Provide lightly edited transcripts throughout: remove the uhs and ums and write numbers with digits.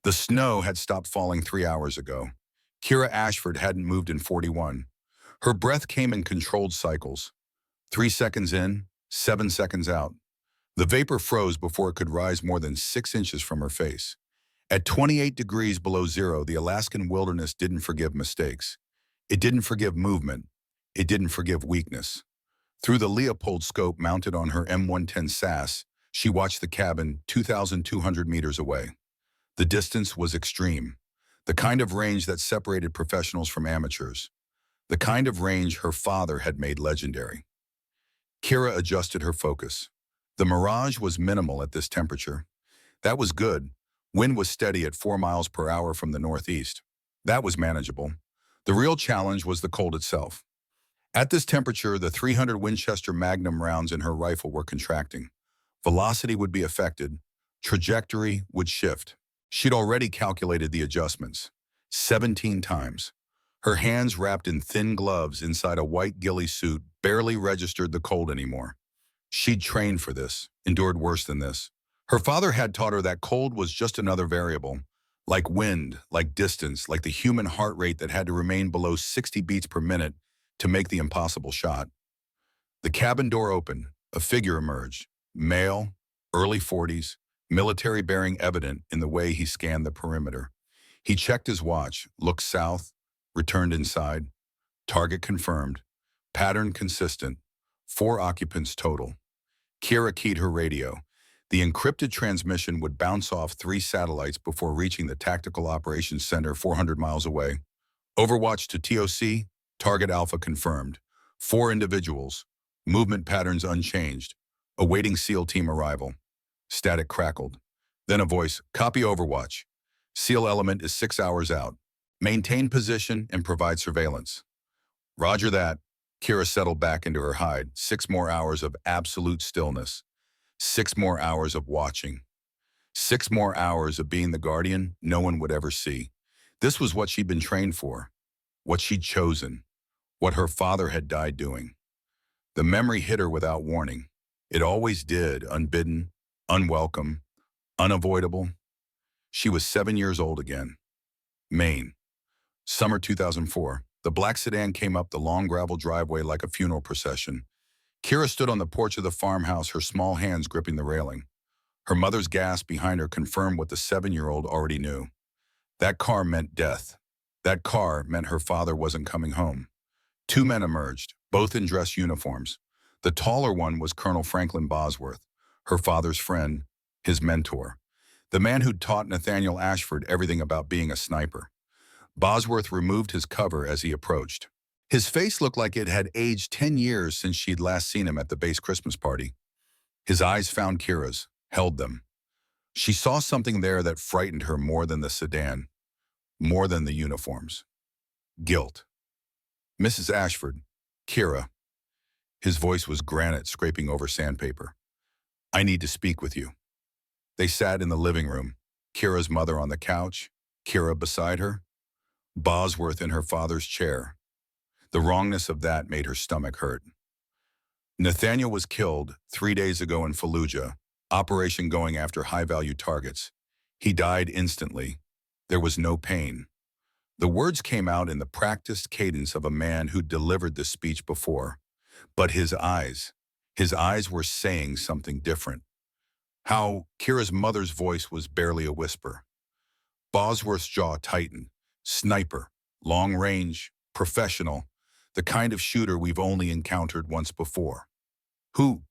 The snow had stopped falling 3 hours ago. Kira Ashford hadn't moved in 41. Her breath came in controlled cycles. 3 seconds in, 7 seconds out. The vapor froze before it could rise more than 6 inches from her face. At 28 degrees below zero, the Alaskan wilderness didn't forgive mistakes. It didn't forgive movement. It didn't forgive weakness. Through the Leopold scope mounted on her M110 SAS, she watched the cabin 2,200 meters away. The distance was extreme, the kind of range that separated professionals from amateurs, the kind of range her father had made legendary. Kira adjusted her focus. The mirage was minimal at this temperature. That was good. Wind was steady at 4 miles per hour from the northeast. That was manageable. The real challenge was the cold itself. At this temperature, the 300 Winchester Magnum rounds in her rifle were contracting. Velocity would be affected. Trajectory would shift. She'd already calculated the adjustments. 17 times. Her hands wrapped in thin gloves inside a white ghillie suit barely registered the cold anymore. She'd trained for this, endured worse than this. Her father had taught her that cold was just another variable, like wind, like distance, like the human heart rate that had to remain below 60 beats per minute to make the impossible shot. The cabin door opened. A figure emerged. Male, early 40s, military bearing evident in the way he scanned the perimeter. He checked his watch, looked south, returned inside. Target confirmed. Pattern consistent. 4 occupants total. Kira keyed her radio. The encrypted transmission would bounce off 3 satellites before reaching the Tactical Operations Center 400 miles away. Overwatch to TOC, target Alpha confirmed. 4 individuals, movement patterns unchanged, awaiting SEAL team arrival. Static crackled. Then a voice, copy Overwatch. SEAL element is 6 hours out. Maintain position and provide surveillance. Roger that. Kira settled back into her hide. 6 more hours of absolute stillness. 6 more hours of watching. 6 more hours of being the guardian no one would ever see. This was what she'd been trained for, what she'd chosen, what her father had died doing. The memory hit her without warning. It always did, unbidden, unwelcome, unavoidable. She was 7 years old again. Maine. Summer 2004. The black sedan came up the long gravel driveway like a funeral procession. Kira stood on the porch of the farmhouse, her small hands gripping the railing. Her mother's gasp behind her confirmed what the 7-year-old already knew. That car meant death. That car meant her father wasn't coming home. 2 men emerged, both in dress uniforms. The taller one was Colonel Franklin Bosworth, her father's friend, his mentor, the man who'd taught Nathaniel Ashford everything about being a sniper. Bosworth removed his cover as he approached. His face looked like it had aged 10 years since she'd last seen him at the base Christmas party. His eyes found Kira's, held them. She saw something there that frightened her more than the sedan, more than the uniforms. Guilt. Mrs. Ashford, Kira. His voice was granite scraping over sandpaper. I need to speak with you. They sat in the living room, Kira's mother on the couch, Kira beside her, Bosworth in her father's chair. The wrongness of that made her stomach hurt. Nathaniel was killed 3 days ago in Fallujah, operation going after high-value targets. He died instantly. There was no pain. The words came out in the practiced cadence of a man who'd delivered this speech before. But his eyes were saying something different. How Kira's mother's voice was barely a whisper. Bosworth's jaw tightened. Sniper, long range, professional, the kind of shooter we've only encountered once before. Who?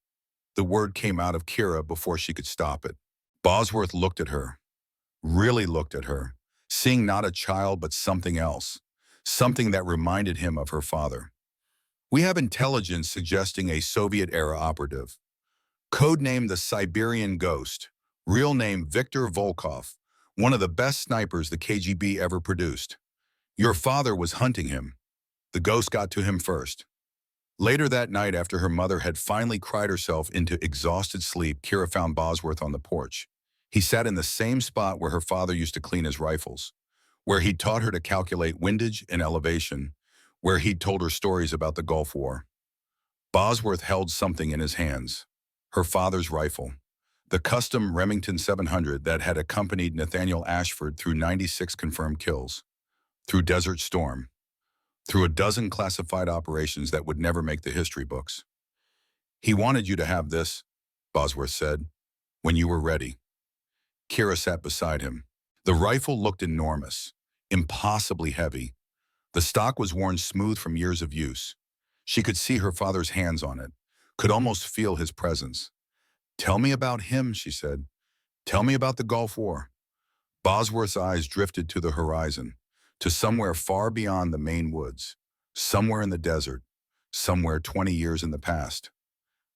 The word came out of Kira before she could stop it. Bosworth looked at her, really looked at her, seeing not a child but something else, something that reminded him of her father. We have intelligence suggesting a Soviet-era operative. Codenamed the Siberian Ghost, real name Viktor Volkov, one of the best snipers the KGB ever produced. Your father was hunting him. The ghost got to him first. Later that night, after her mother had finally cried herself into exhausted sleep, Kira found Bosworth on the porch. He sat in the same spot where her father used to clean his rifles, where he'd taught her to calculate windage and elevation, where he'd told her stories about the Gulf War. Bosworth held something in his hands, her father's rifle, The custom Remington 700 that had accompanied Nathaniel Ashford through 96 confirmed kills, through Desert Storm, through a dozen classified operations that would never make the history books. He wanted you to have this, Bosworth said, when you were ready. Kira sat beside him. The rifle looked enormous, impossibly heavy. The stock was worn smooth from years of use. She could see her father's hands on it, could almost feel his presence. "Tell me about him," she said. "Tell me about the Gulf War." Bosworth's eyes drifted to the horizon, to somewhere far beyond the Maine woods, somewhere in the desert, somewhere 20 years in the past.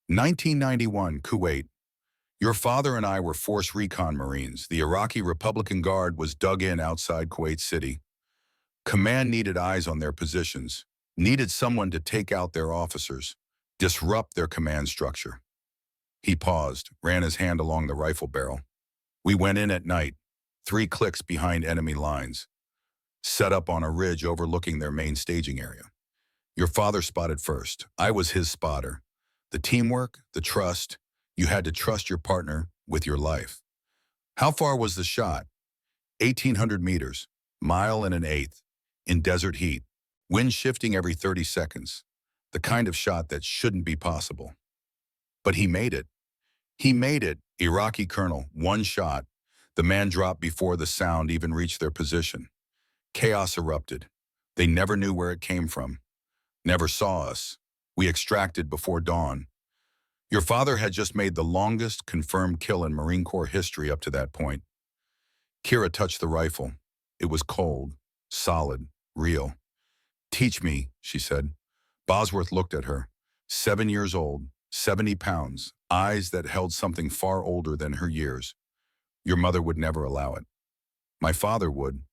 1991, Kuwait. Your father and I were Force Recon Marines. The Iraqi Republican Guard was dug in outside Kuwait City. Command needed eyes on their positions, needed someone to take out their officers, disrupt their command structure. He paused, ran his hand along the rifle barrel. We went in at night, 3 clicks behind enemy lines, set up on a ridge overlooking their main staging area. Your father spotted first. I was his spotter. The teamwork, the trust, you had to trust your partner with your life. How far was the shot? 1,800 meters, mile and an eighth, in desert heat, wind shifting every 30 seconds, the kind of shot that shouldn't be possible. But he made it. He made it, Iraqi colonel, one shot. The man dropped before the sound even reached their position. Chaos erupted. They never knew where it came from. Never saw us. We extracted before dawn. Your father had just made the longest confirmed kill in Marine Corps history up to that point. Kira touched the rifle. It was cold, solid, real. "Teach me," she said. Bosworth looked at her. 7 years old, 70 pounds, eyes that held something far older than her years. Your mother would never allow it. My father would.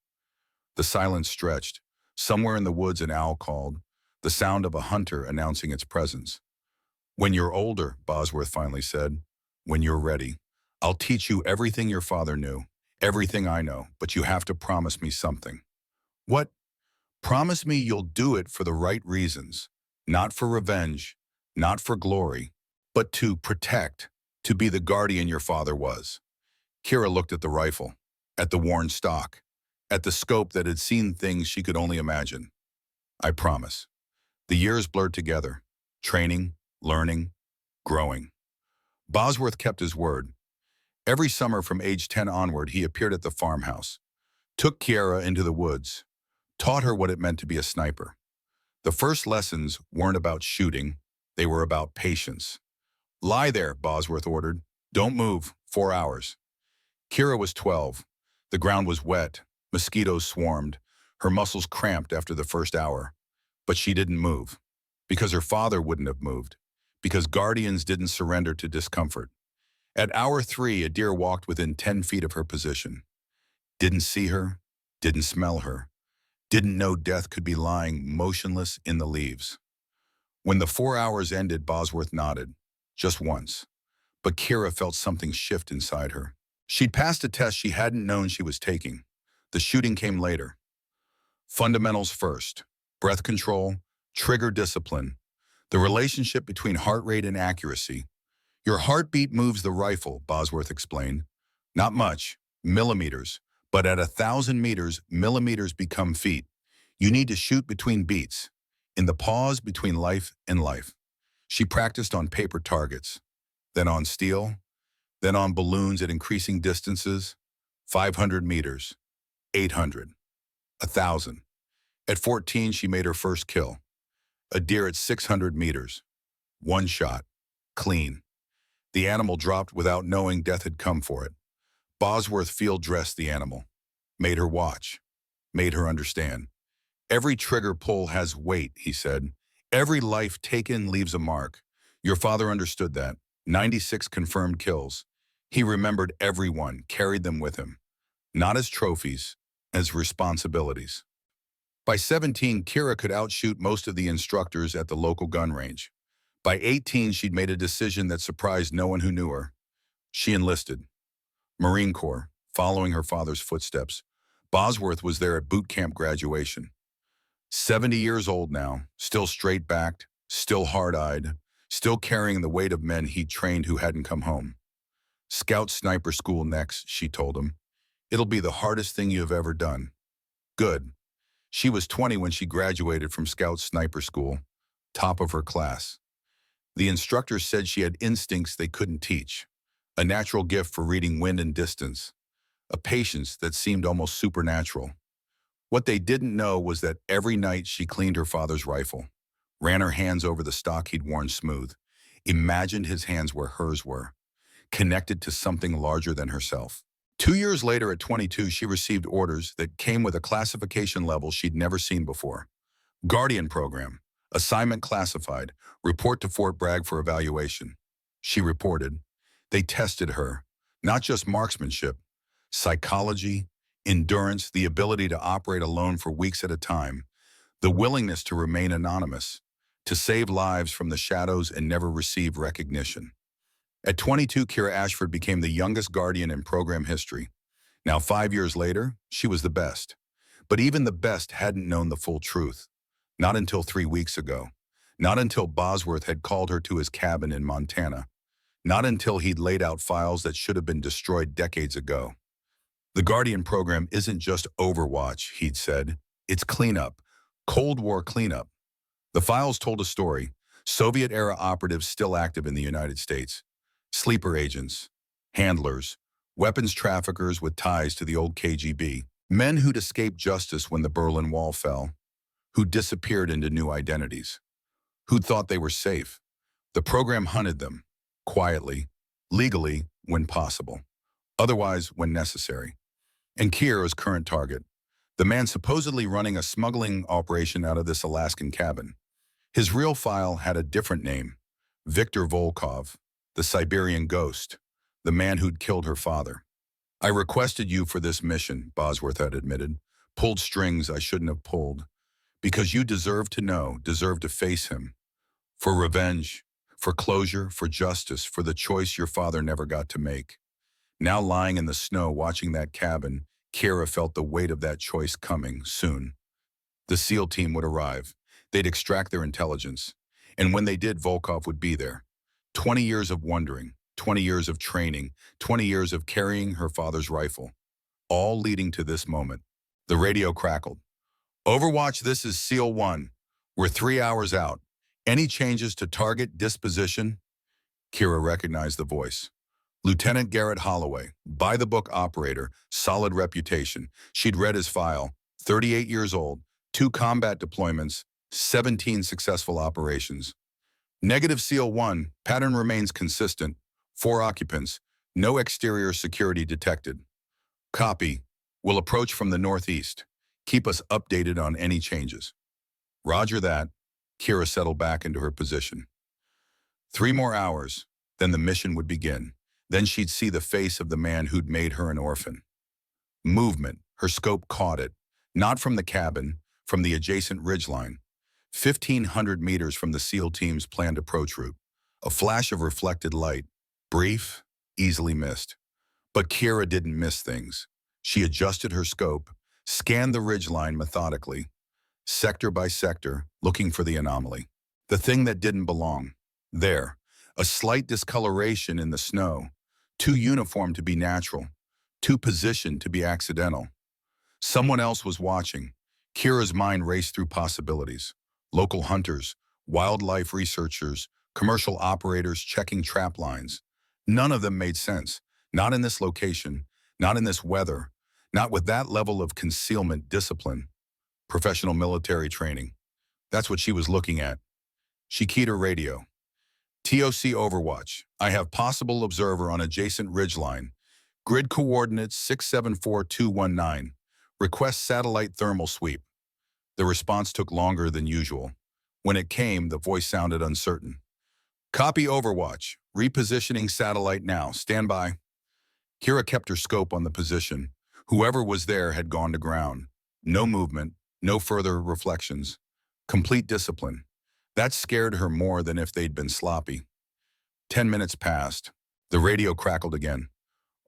The silence stretched. Somewhere in the woods an owl called, the sound of a hunter announcing its presence. "When you're older," Bosworth finally said, "when you're ready, I'll teach you everything your father knew, everything I know, but you have to promise me something." "What?" "Promise me you'll do it for the right reasons, not for revenge, not for glory, but to protect, to be the guardian your father was." Kira looked at the rifle, at the worn stock, at the scope that had seen things she could only imagine. "I promise." The years blurred together, training, learning, growing. Bosworth kept his word. Every summer from age 10 onward, he appeared at the farmhouse, took Kiara into the woods, taught her what it meant to be a sniper. The first lessons weren't about shooting, they were about patience. "Lie there," Bosworth ordered. "Don't move, 4 hours." Kira was 12. The ground was wet, mosquitoes swarmed, her muscles cramped after the first hour. But she didn't move, because her father wouldn't have moved, because guardians didn't surrender to discomfort. At hour 3, a deer walked within 10 feet of her position. Didn't see her, didn't smell her, didn't know death could be lying motionless in the leaves. When the 4 hours ended, Bosworth nodded, just once. But Kira felt something shift inside her. She'd passed a test she hadn't known she was taking. The shooting came later. Fundamentals first. Breath control, trigger discipline, the relationship between heart rate and accuracy. Your heartbeat moves the rifle, Bosworth explained. Not much, millimeters, but at 1,000 meters, millimeters become feet. You need to shoot between beats, in the pause between life and life. She practiced on paper targets, then on steel, then on balloons at increasing distances, 500 meters, 800, 1,000. At 14, she made her first kill. A deer at 600 meters. One shot. Clean. The animal dropped without knowing death had come for it. Bosworth field-dressed the animal. Made her watch. Made her understand. "Every trigger pull has weight," he said. "Every life taken leaves a mark." Your father understood that. 96 confirmed kills. He remembered everyone, carried them with him. Not as trophies, as responsibilities. By 17, Kira could outshoot most of the instructors at the local gun range. By 18, she'd made a decision that surprised no one who knew her. She enlisted. Marine Corps, following her father's footsteps. Bosworth was there at boot camp graduation. 70 years old now, still straight-backed, still hard-eyed, still carrying the weight of men he'd trained who hadn't come home. Scout Sniper School next, she told him. It'll be the hardest thing you have ever done. Good. She was 20 when she graduated from Scout Sniper School, top of her class. The instructor said she had instincts they couldn't teach, a natural gift for reading wind and distance, a patience that seemed almost supernatural. What they didn't know was that every night she cleaned her father's rifle, ran her hands over the stock he'd worn smooth, imagined his hands where hers were, connected to something larger than herself. 2 years later, at 22, she received orders that came with a classification level she'd never seen before. Guardian Program, assignment classified, report to Fort Bragg for evaluation. She reported. They tested her, not just marksmanship, psychology, endurance, the ability to operate alone for weeks at a time, the willingness to remain anonymous, to save lives from the shadows and never receive recognition. At 22, Kira Ashford became the youngest Guardian in program history. Now, 5 years later, she was the best. But even the best hadn't known the full truth. Not until 3 weeks ago. Not until Bosworth had called her to his cabin in Montana. Not until he'd laid out files that should have been destroyed decades ago. The Guardian program isn't just Overwatch, he'd said. It's cleanup. Cold War cleanup. The files told a story. Soviet-era operatives still active in the United States. Sleeper agents, handlers, weapons traffickers with ties to the old KGB. Men who'd escaped justice when the Berlin Wall fell. Who'd disappeared into new identities. Who'd thought they were safe. The program hunted them. Quietly. Legally, when possible. Otherwise, when necessary. And Kira's current target. The man supposedly running a smuggling operation out of this Alaskan cabin. His real file had a different name. Viktor Volkov, the Siberian ghost, the man who'd killed her father. I requested you for this mission, Bosworth had admitted. Pulled strings I shouldn't have pulled. Because you deserve to know, deserve to face him. For revenge, for closure, for justice, for the choice your father never got to make. Now lying in the snow watching that cabin, Kira felt the weight of that choice coming soon. The SEAL team would arrive. They'd extract their intelligence. And when they did, Volkov would be there. 20 years of wondering, 20 years of training, 20 years of carrying her father's rifle. All leading to this moment. The radio crackled. Overwatch, this is SEAL 1. We're 3 hours out. Any changes to target disposition? Kira recognized the voice. Lieutenant Garrett Holloway, by-the-book operator, solid reputation. She'd read his file, 38 years old, 2 combat deployments, 17 successful operations. Negative SEAL 1, pattern remains consistent, 4 occupants, no exterior security detected. Copy, will approach from the northeast. Keep us updated on any changes. Roger that. Kira settled back into her position. 3 more hours, then the mission would begin. Then she'd see the face of the man who'd made her an orphan. Movement, her scope caught it, not from the cabin, from the adjacent ridgeline. 1,500 meters from the SEAL team's planned approach route. A flash of reflected light, brief, easily missed. But Kira didn't miss things. She adjusted her scope, scanned the ridgeline methodically, sector by sector, looking for the anomaly. The thing that didn't belong. There, a slight discoloration in the snow, too uniform to be natural, too positioned to be accidental. Someone else was watching. Kira's mind raced through possibilities. Local hunters, wildlife researchers, commercial operators checking trap lines. None of them made sense. Not in this location, not in this weather, not with that level of concealment discipline. Professional military training. That's what she was looking at. She keyed her radio. TOC Overwatch. I have possible observer on adjacent ridgeline. Grid coordinates 674219. Request satellite thermal sweep. The response took longer than usual. When it came, the voice sounded uncertain. Copy Overwatch. Repositioning satellite now. Stand by. Kira kept her scope on the position. Whoever was there had gone to ground. No movement, no further reflections. Complete discipline. That scared her more than if they'd been sloppy. 10 minutes passed. The radio crackled again.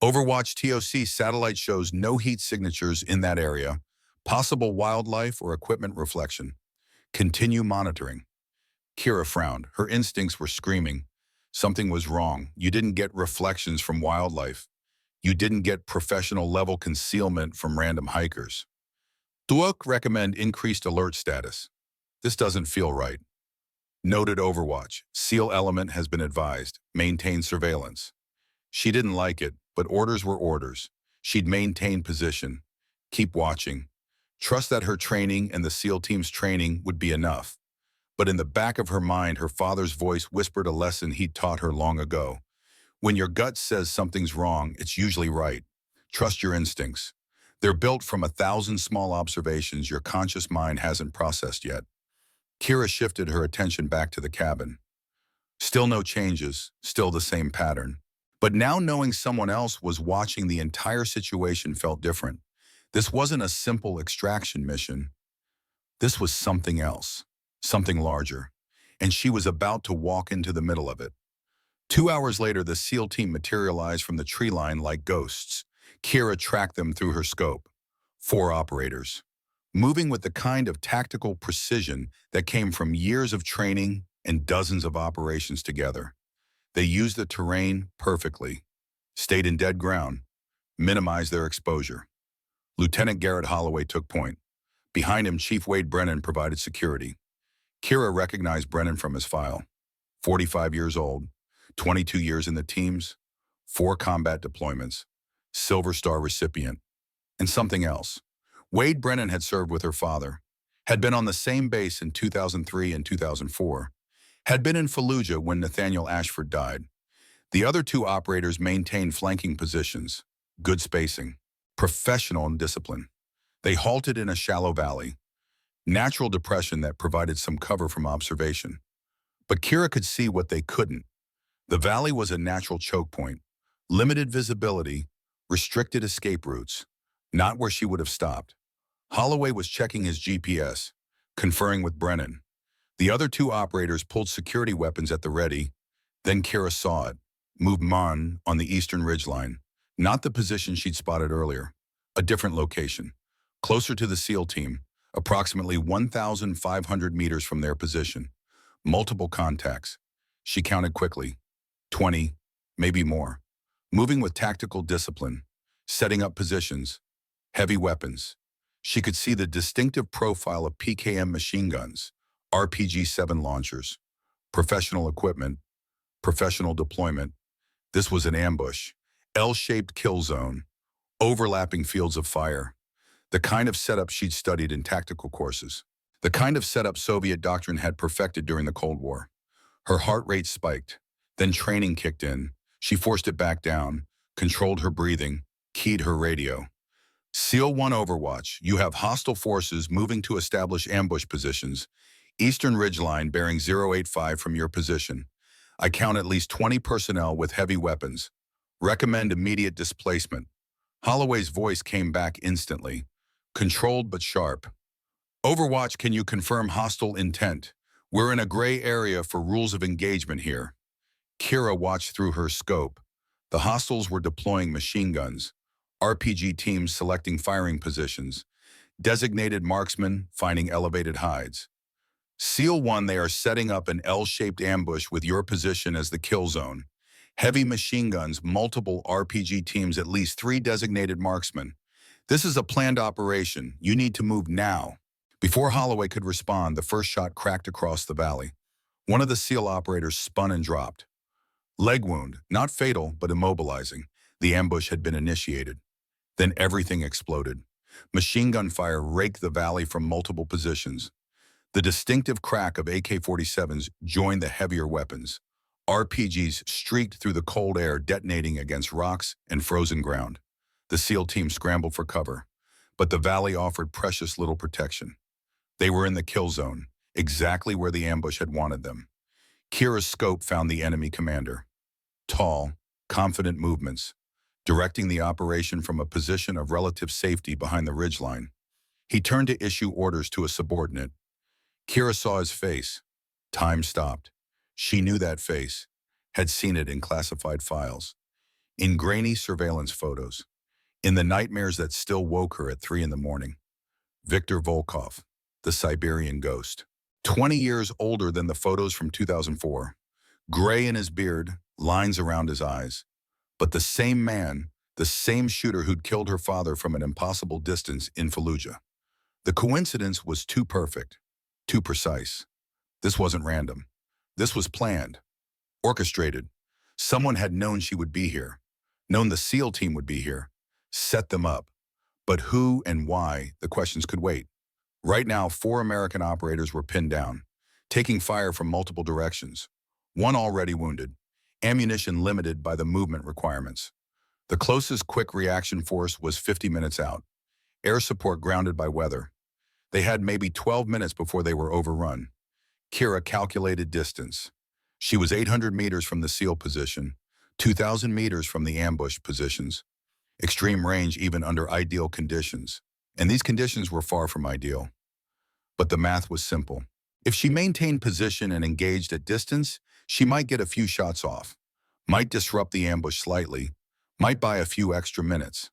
Overwatch TOC satellite shows no heat signatures in that area. Possible wildlife or equipment reflection. Continue monitoring. Kira frowned. Her instincts were screaming. Something was wrong. You didn't get reflections from wildlife. You didn't get professional level concealment from random hikers. Duok recommend increased alert status. This doesn't feel right. Noted Overwatch. SEAL element has been advised. Maintain surveillance. She didn't like it, but orders were orders. She'd maintain position. Keep watching. Trust that her training and the SEAL team's training would be enough. But in the back of her mind, her father's voice whispered a lesson he'd taught her long ago. When your gut says something's wrong, it's usually right. Trust your instincts. They're built from 1,000 small observations your conscious mind hasn't processed yet. Kira shifted her attention back to the cabin. Still no changes, still the same pattern. But now knowing someone else was watching the entire situation felt different. This wasn't a simple extraction mission. This was something else, something larger. And she was about to walk into the middle of it. 2 hours later, the SEAL team materialized from the tree line like ghosts. Kira tracked them through her scope. 4 operators, moving with the kind of tactical precision that came from years of training and dozens of operations together. They used the terrain perfectly, stayed in dead ground, minimized their exposure. Lieutenant Garrett Holloway took point. Behind him, Chief Wade Brennan provided security. Kira recognized Brennan from his file. 45 years old, 22 years in the teams, 4 combat deployments, Silver Star recipient, and something else. Wade Brennan had served with her father, had been on the same base in 2003 and 2004, had been in Fallujah when Nathaniel Ashford died. The other 2 operators maintained flanking positions, good spacing, professional and discipline. They halted in a shallow valley, natural depression that provided some cover from observation. But Kira could see what they couldn't. The valley was a natural choke point, limited visibility, restricted escape routes, not where she would have stopped. Holloway was checking his GPS, conferring with Brennan. The other 2 operators pulled security weapons at the ready. Then Kira saw it, movement on the eastern ridgeline, not the position she'd spotted earlier, a different location, closer to the SEAL team, approximately 1,500 meters from their position. Multiple contacts. She counted quickly. 20, maybe more. Moving with tactical discipline, setting up positions, heavy weapons. She could see the distinctive profile of PKM machine guns, RPG-7 launchers, professional equipment, professional deployment. This was an ambush, L-shaped kill zone, overlapping fields of fire, the kind of setup she'd studied in tactical courses, the kind of setup Soviet doctrine had perfected during the Cold War. Her heart rate spiked, then training kicked in. She forced it back down, controlled her breathing, keyed her radio. SEAL 1 Overwatch, you have hostile forces moving to establish ambush positions. Eastern Ridgeline bearing 085 from your position. I count at least 20 personnel with heavy weapons. Recommend immediate displacement. Holloway's voice came back instantly, controlled but sharp. Overwatch, can you confirm hostile intent? We're in a gray area for rules of engagement here. Kira watched through her scope. The hostiles were deploying machine guns, RPG teams selecting firing positions, designated marksmen finding elevated hides. SEAL 1, they are setting up an L-shaped ambush with your position as the kill zone. Heavy machine guns, multiple RPG teams, at least 3 designated marksmen. This is a planned operation. You need to move now. Before Holloway could respond, the first shot cracked across the valley. One of the SEAL operators spun and dropped. Leg wound, not fatal, but immobilizing. The ambush had been initiated. Then everything exploded. Machine gun fire raked the valley from multiple positions. The distinctive crack of AK-47s joined the heavier weapons. RPGs streaked through the cold air, detonating against rocks and frozen ground. The SEAL team scrambled for cover, but the valley offered precious little protection. They were in the kill zone, exactly where the ambush had wanted them. Kira's scope found the enemy commander. Tall, confident movements, directing the operation from a position of relative safety behind the ridgeline. He turned to issue orders to a subordinate. Kira saw his face. Time stopped. She knew that face, had seen it in classified files, in grainy surveillance photos, in the nightmares that still woke her at 3 in the morning. Viktor Volkov, the Siberian ghost. 20 years older than the photos from 2004. Gray in his beard, lines around his eyes. But the same man, the same shooter who'd killed her father from an impossible distance in Fallujah. The coincidence was too perfect, too precise. This wasn't random. This was planned, orchestrated. Someone had known she would be here, known the SEAL team would be here, set them up. But who and why, the questions could wait. Right now, 4 American operators were pinned down, taking fire from multiple directions. One already wounded, ammunition limited by the movement requirements. The closest quick reaction force was 50 minutes out, air support grounded by weather. They had maybe 12 minutes before they were overrun. Kira calculated distance. She was 800 meters from the SEAL position, 2,000 meters from the ambush positions. Extreme range even under ideal conditions. And these conditions were far from ideal. But the math was simple. If she maintained position and engaged at distance, she might get a few shots off, might disrupt the ambush slightly, might buy a few extra minutes.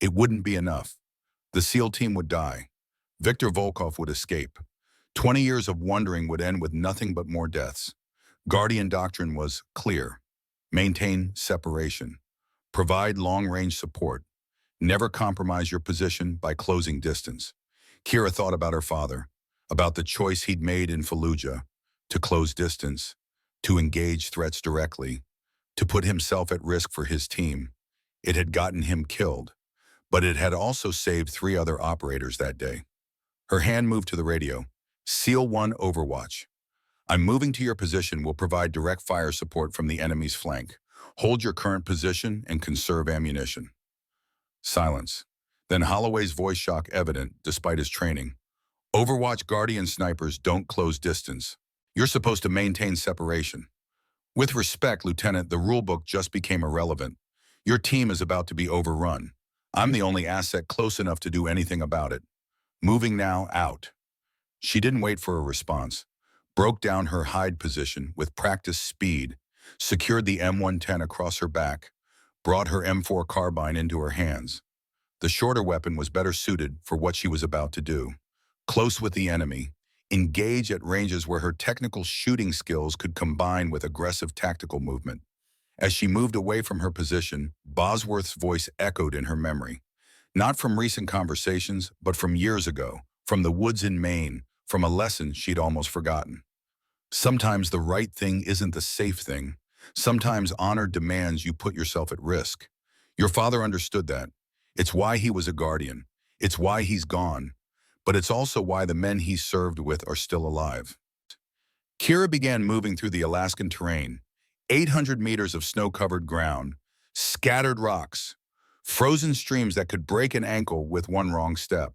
It wouldn't be enough. The SEAL team would die. Viktor Volkov would escape. 20 years of wondering would end with nothing but more deaths. Guardian doctrine was clear. Maintain separation. Provide long-range support. Never compromise your position by closing distance. Kira thought about her father, about the choice he'd made in Fallujah, to close distance, to engage threats directly, to put himself at risk for his team. It had gotten him killed, but it had also saved 3 other operators that day. Her hand moved to the radio. SEAL 1 Overwatch. I'm moving to your position. Will provide direct fire support from the enemy's flank. Hold your current position and conserve ammunition. Silence. Then Holloway's voice, shock evident despite his training. Overwatch Guardian snipers don't close distance. You're supposed to maintain separation. With respect, Lieutenant, the rulebook just became irrelevant. Your team is about to be overrun. I'm the only asset close enough to do anything about it. Moving now, out. She didn't wait for a response. Broke down her hide position with practiced speed, secured the M110 across her back, brought her M4 carbine into her hands. The shorter weapon was better suited for what she was about to do. Close with the enemy, engage at ranges where her technical shooting skills could combine with aggressive tactical movement. As she moved away from her position, Bosworth's voice echoed in her memory. Not from recent conversations, but from years ago, from the woods in Maine, from a lesson she'd almost forgotten. Sometimes the right thing isn't the safe thing. Sometimes honor demands you put yourself at risk. Your father understood that. It's why he was a guardian. It's why he's gone. But it's also why the men he served with are still alive. Kira began moving through the Alaskan terrain. 800 meters of snow-covered ground, scattered rocks, frozen streams that could break an ankle with one wrong step.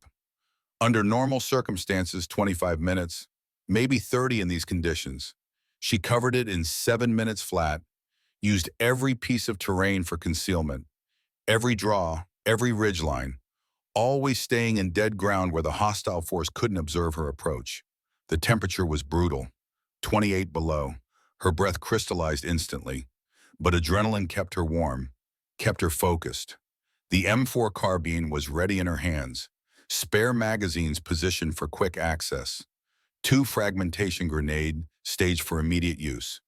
Under normal circumstances, 25 minutes, maybe 30 in these conditions. She covered it in 7 minutes flat, used every piece of terrain for concealment, every draw, every ridgeline, always staying in dead ground where the hostile force couldn't observe her approach. The temperature was brutal, 28 below. Her breath crystallized instantly, but adrenaline kept her warm, kept her focused. The M4 carbine was ready in her hands, spare magazines positioned for quick access, 2 fragmentation grenade staged for immediate use.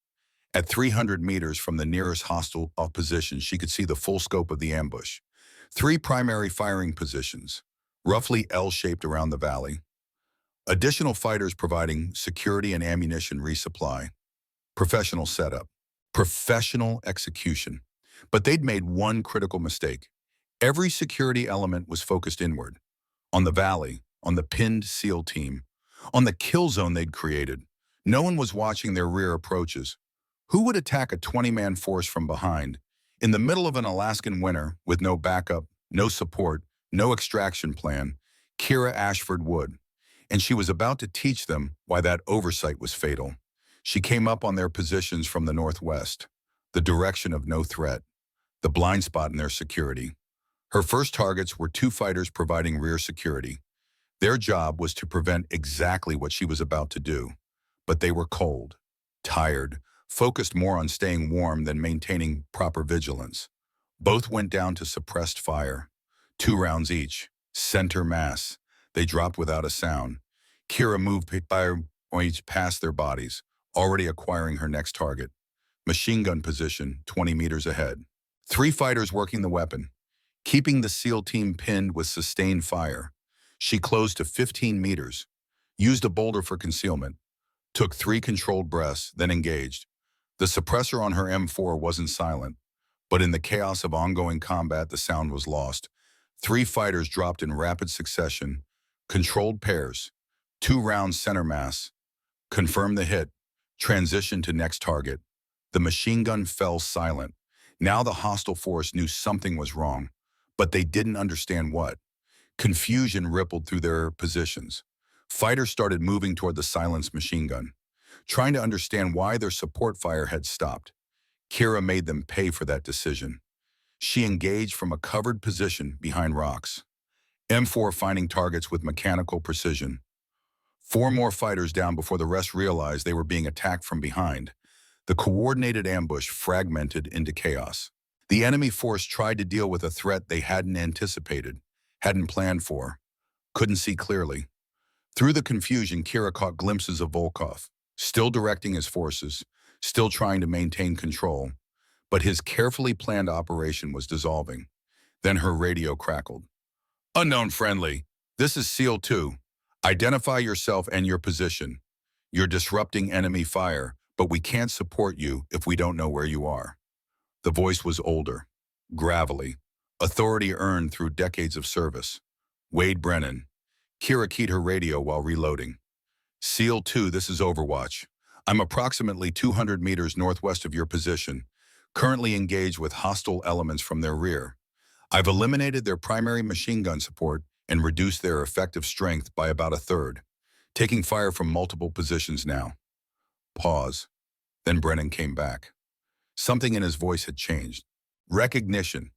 At 300 meters from the nearest hostile position, she could see the full scope of the ambush. 3 primary firing positions, roughly L-shaped around the valley. Additional fighters providing security and ammunition resupply. Professional setup. Professional execution. But they'd made one critical mistake. Every security element was focused inward. On the valley, on the pinned SEAL team, on the kill zone they'd created. No one was watching their rear approaches. Who would attack a 20-man force from behind, in the middle of an Alaskan winter, with no backup, no support, no extraction plan? Kira Ashford would. And she was about to teach them why that oversight was fatal. She came up on their positions from the northwest, the direction of no threat, the blind spot in their security. Her first targets were 2 fighters providing rear security. Their job was to prevent exactly what she was about to do. But they were cold, tired, focused more on staying warm than maintaining proper vigilance. Both went down to suppressed fire. 2 rounds each, center mass. They dropped without a sound. Kira moved by each past their bodies, already acquiring her next target. Machine gun position, 20 meters ahead. 3 fighters working the weapon, keeping the SEAL team pinned with sustained fire. She closed to 15 meters, used a boulder for concealment, took 3 controlled breaths, then engaged. The suppressor on her M4 wasn't silent, but in the chaos of ongoing combat, the sound was lost. 3 fighters dropped in rapid succession, controlled pairs, 2 rounds center mass, confirmed the hit, transitioned to next target. The machine gun fell silent. Now the hostile force knew something was wrong, but they didn't understand what. Confusion rippled through their positions. Fighters started moving toward the silenced machine gun, trying to understand why their support fire had stopped. Kira made them pay for that decision. She engaged from a covered position behind rocks. M4 finding targets with mechanical precision. 4 more fighters down before the rest realized they were being attacked from behind. The coordinated ambush fragmented into chaos. The enemy force tried to deal with a threat they hadn't anticipated, hadn't planned for, couldn't see clearly. Through the confusion, Kira caught glimpses of Volkov, still directing his forces, still trying to maintain control, but his carefully planned operation was dissolving. Then her radio crackled. "Unknown friendly, this is SEAL 2. Identify yourself and your position. You're disrupting enemy fire, but we can't support you if we don't know where you are." The voice was older, gravelly, authority earned through decades of service. Wade Brennan. Kira keyed her radio while reloading. "SEAL 2, this is Overwatch. I'm approximately 200 meters northwest of your position, currently engaged with hostile elements from their rear. I've eliminated their primary machine gun support and reduced their effective strength by about a third, taking fire from multiple positions now." Pause. Then Brennan came back. Something in his voice had changed. Recognition.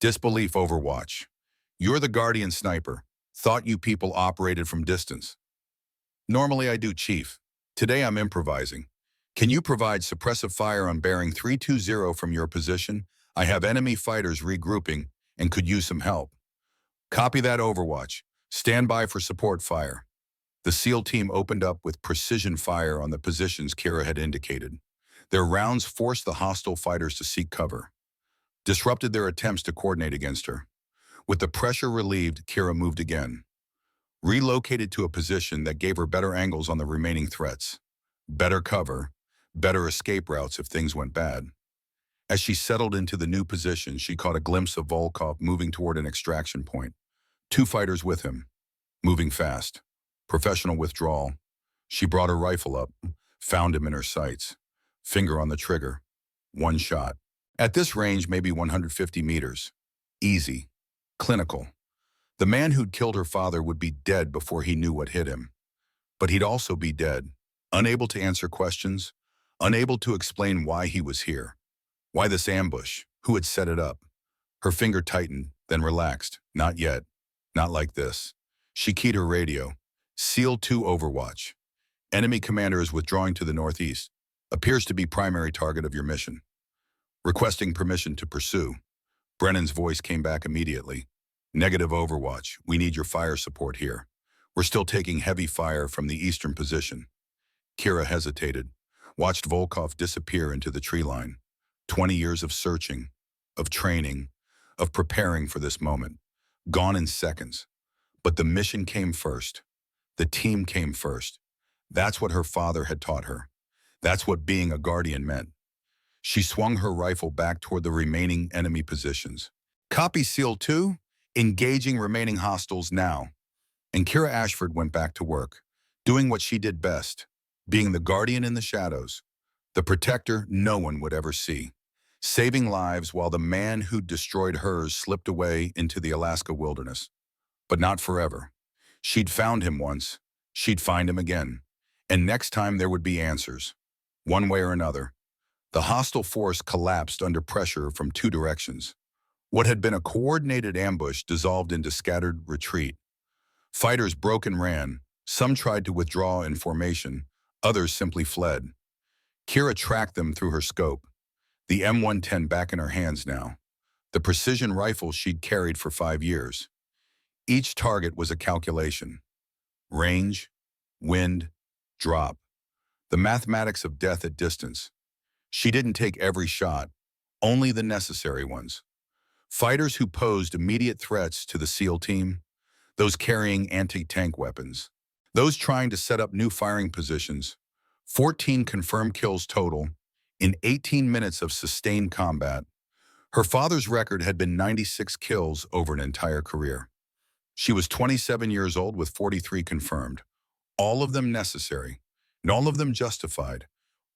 Disbelief. "Overwatch. You're the Guardian sniper. Thought you people operated from distance." "Normally I do, Chief. Today I'm improvising. Can you provide suppressive fire on bearing 320 from your position? I have enemy fighters regrouping and could use some help." "Copy that, Overwatch. Stand by for support fire." The SEAL team opened up with precision fire on the positions Kira had indicated. Their rounds forced the hostile fighters to seek cover, disrupted their attempts to coordinate against her. With the pressure relieved, Kira moved again, relocated to a position that gave her better angles on the remaining threats, better cover, better escape routes if things went bad. As she settled into the new position, she caught a glimpse of Volkov moving toward an extraction point. 2 fighters with him, moving fast. Professional withdrawal. She brought her rifle up, found him in her sights. Finger on the trigger. 1 shot. At this range, maybe 150 meters. Easy. Clinical. The man who'd killed her father would be dead before he knew what hit him. But he'd also be dead, unable to answer questions, unable to explain why he was here. Why this ambush? Who had set it up? Her finger tightened, then relaxed. Not yet. Not like this. She keyed her radio. "SEAL 2 Overwatch. Enemy commander is withdrawing to the northeast. Appears to be primary target of your mission. Requesting permission to pursue." Brennan's voice came back immediately. "Negative, Overwatch. We need your fire support here. We're still taking heavy fire from the eastern position." Kira hesitated, watched Volkov disappear into the tree line. 20 years of searching, of training, of preparing for this moment. Gone in seconds. But the mission came first. The team came first. That's what her father had taught her. That's what being a Guardian meant. She swung her rifle back toward the remaining enemy positions. "Copy, SEAL 2. Engaging remaining hostiles now." And Kira Ashford went back to work, doing what she did best, being the Guardian in the shadows, the protector no one would ever see, saving lives while the man who'd destroyed hers slipped away into the Alaska wilderness. But not forever. She'd found him once. She'd find him again. And next time there would be answers. One way or another. The hostile force collapsed under pressure from 2 directions. What had been a coordinated ambush dissolved into scattered retreat. Fighters broke and ran. Some tried to withdraw in formation. Others simply fled. Kira tracked them through her scope. The M110 back in her hands now. The precision rifle she'd carried for 5 years. Each target was a calculation. Range, wind, drop. The mathematics of death at distance. She didn't take every shot, only the necessary ones. Fighters who posed immediate threats to the SEAL team, those carrying anti-tank weapons, those trying to set up new firing positions. 14 confirmed kills total in 18 minutes of sustained combat. Her father's record had been 96 kills over an entire career. She was 27 years old with 43 confirmed, all of them necessary, and all of them justified,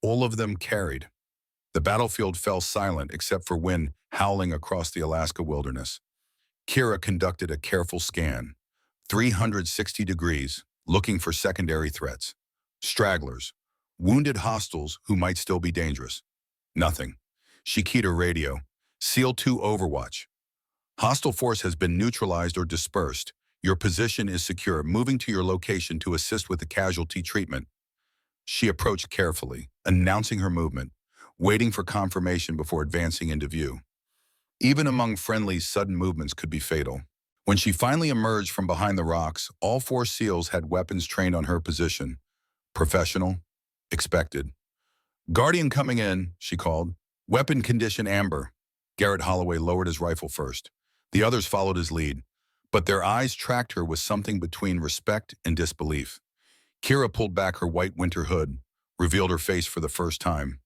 all of them carried. The battlefield fell silent except for wind howling across the Alaska wilderness. Kira conducted a careful scan, 360 degrees, looking for secondary threats. Stragglers, wounded hostiles who might still be dangerous. Nothing. She keyed her radio. SEAL 2 Overwatch. Hostile force has been neutralized or dispersed. Your position is secure. Moving to your location to assist with the casualty treatment. She approached carefully, announcing her movement, waiting for confirmation before advancing into view. Even among friendlies, sudden movements could be fatal. When she finally emerged from behind the rocks, all 4 SEALs had weapons trained on her position. Professional, expected. Guardian coming in, she called. Weapon condition amber. Garrett Holloway lowered his rifle first. The others followed his lead, but their eyes tracked her with something between respect and disbelief. Kira pulled back her white winter hood, revealed her face for the first time.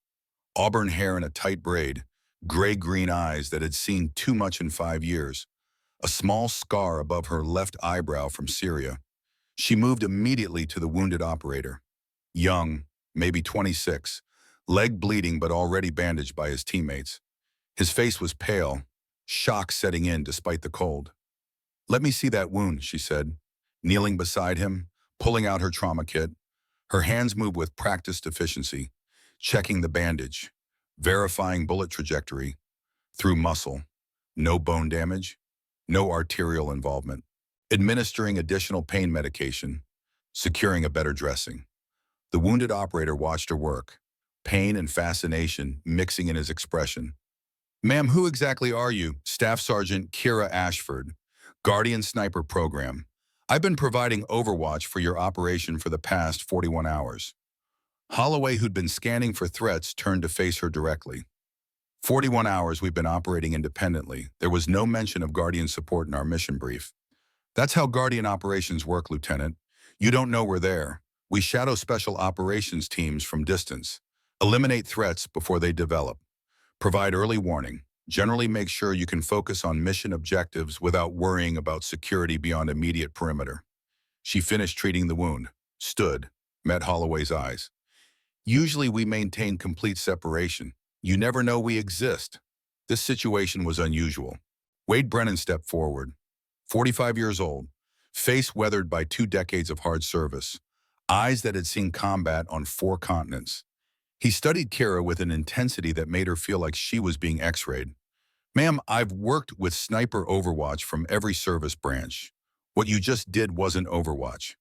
Auburn hair in a tight braid, gray-green eyes that had seen too much in 5 years, a small scar above her left eyebrow from Syria. She moved immediately to the wounded operator. Young, maybe 26, leg bleeding but already bandaged by his teammates. His face was pale, shock setting in despite the cold. "Let me see that wound," she said, kneeling beside him, pulling out her trauma kit. Her hands moved with practiced efficiency, checking the bandage, verifying bullet trajectory, through muscle, no bone damage, no arterial involvement, administering additional pain medication, securing a better dressing. The wounded operator watched her work, pain and fascination mixing in his expression. "Ma'am, who exactly are you?" Staff Sergeant Kira Ashford, Guardian Sniper Program. "I've been providing overwatch for your operation for the past 41 hours. Holloway, who'd been scanning for threats, turned to face her directly. 41 hours we've been operating independently. There was no mention of Guardian support in our mission brief. That's how Guardian operations work, Lieutenant. You don't know we're there. We shadow special operations teams from distance, eliminate threats before they develop, provide early warning, generally make sure you can focus on mission objectives without worrying about security beyond immediate perimeter." She finished treating the wound, stood, met Holloway's eyes. "Usually we maintain complete separation. You never know we exist." This situation was unusual. Wade Brennan stepped forward, 45 years old, face weathered by 2 decades of hard service, eyes that had seen combat on 4 continents. He studied Kira with an intensity that made her feel like she was being x-rayed. "Ma'am, I've worked with sniper overwatch from every service branch. What you just did wasn't overwatch.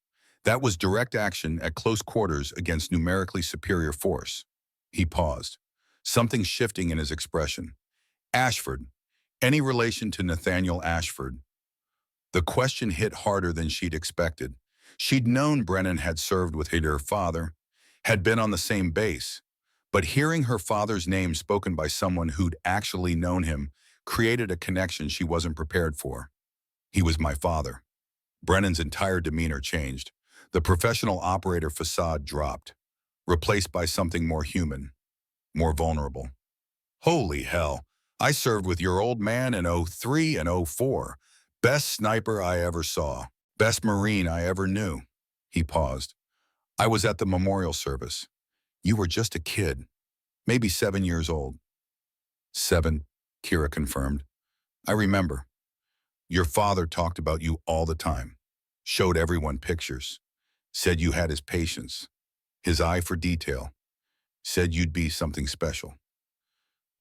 That was direct action at close quarters against numerically superior force." He paused, something shifting in his expression. "Ashford, any relation to Nathaniel Ashford?" The question hit harder than she'd expected. She'd known Brennan had served with her father, had been on the same base, but hearing her father's name spoken by someone who'd actually known him created a connection she wasn't prepared for. "He was my father." Brennan's entire demeanor changed. The professional operator facade dropped, replaced by something more human, more vulnerable. "Holy hell, I served with your old man in '03 and '04. Best sniper I ever saw. Best Marine I ever knew." He paused. "I was at the memorial service. You were just a kid, maybe 7 years old." "7," Kira confirmed. "I remember. Your father talked about you all the time, showed everyone pictures, said you had his patience, his eye for detail, said you'd be something special."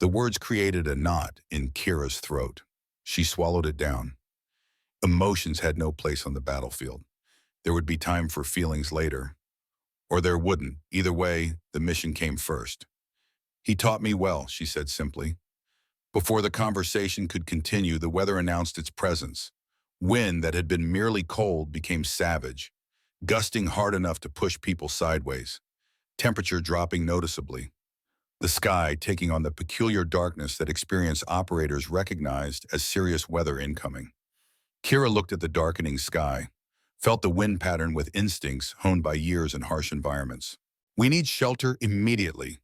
The words created a knot in Kira's throat. She swallowed it down. Emotions had no place on the battlefield. There would be time for feelings later, or there wouldn't. Either way, the mission came first. "He taught me well," she said simply. Before the conversation could continue, the weather announced its presence. Wind that had been merely cold became savage, gusting hard enough to push people sideways, temperature dropping noticeably. the sky taking on the peculiar darkness that experienced operators recognized as serious weather incoming. Kira looked at the darkening sky, felt the wind pattern with instincts honed by years in harsh environments. We need shelter immediately.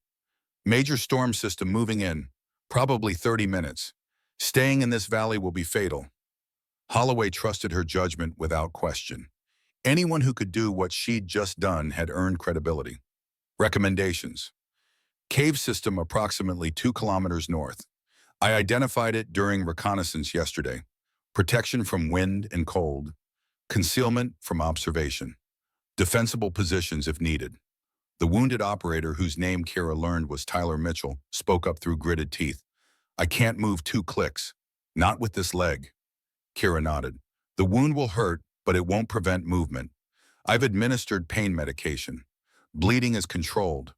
Major storm system moving in, probably 30 minutes. Staying in this valley will be fatal. Holloway trusted her judgment without question. Anyone who could do what she'd just done had earned credibility. Recommendations. Cave system approximately 2 kilometers north. I identified it during reconnaissance yesterday. Protection from wind and cold. Concealment from observation. Defensible positions if needed. The wounded operator, whose name Kira learned was Tyler Mitchell, spoke up through gritted teeth. I can't move 2 clicks. Not with this leg. Kira nodded. The wound will hurt, but it won't prevent movement. I've administered pain medication. Bleeding is controlled.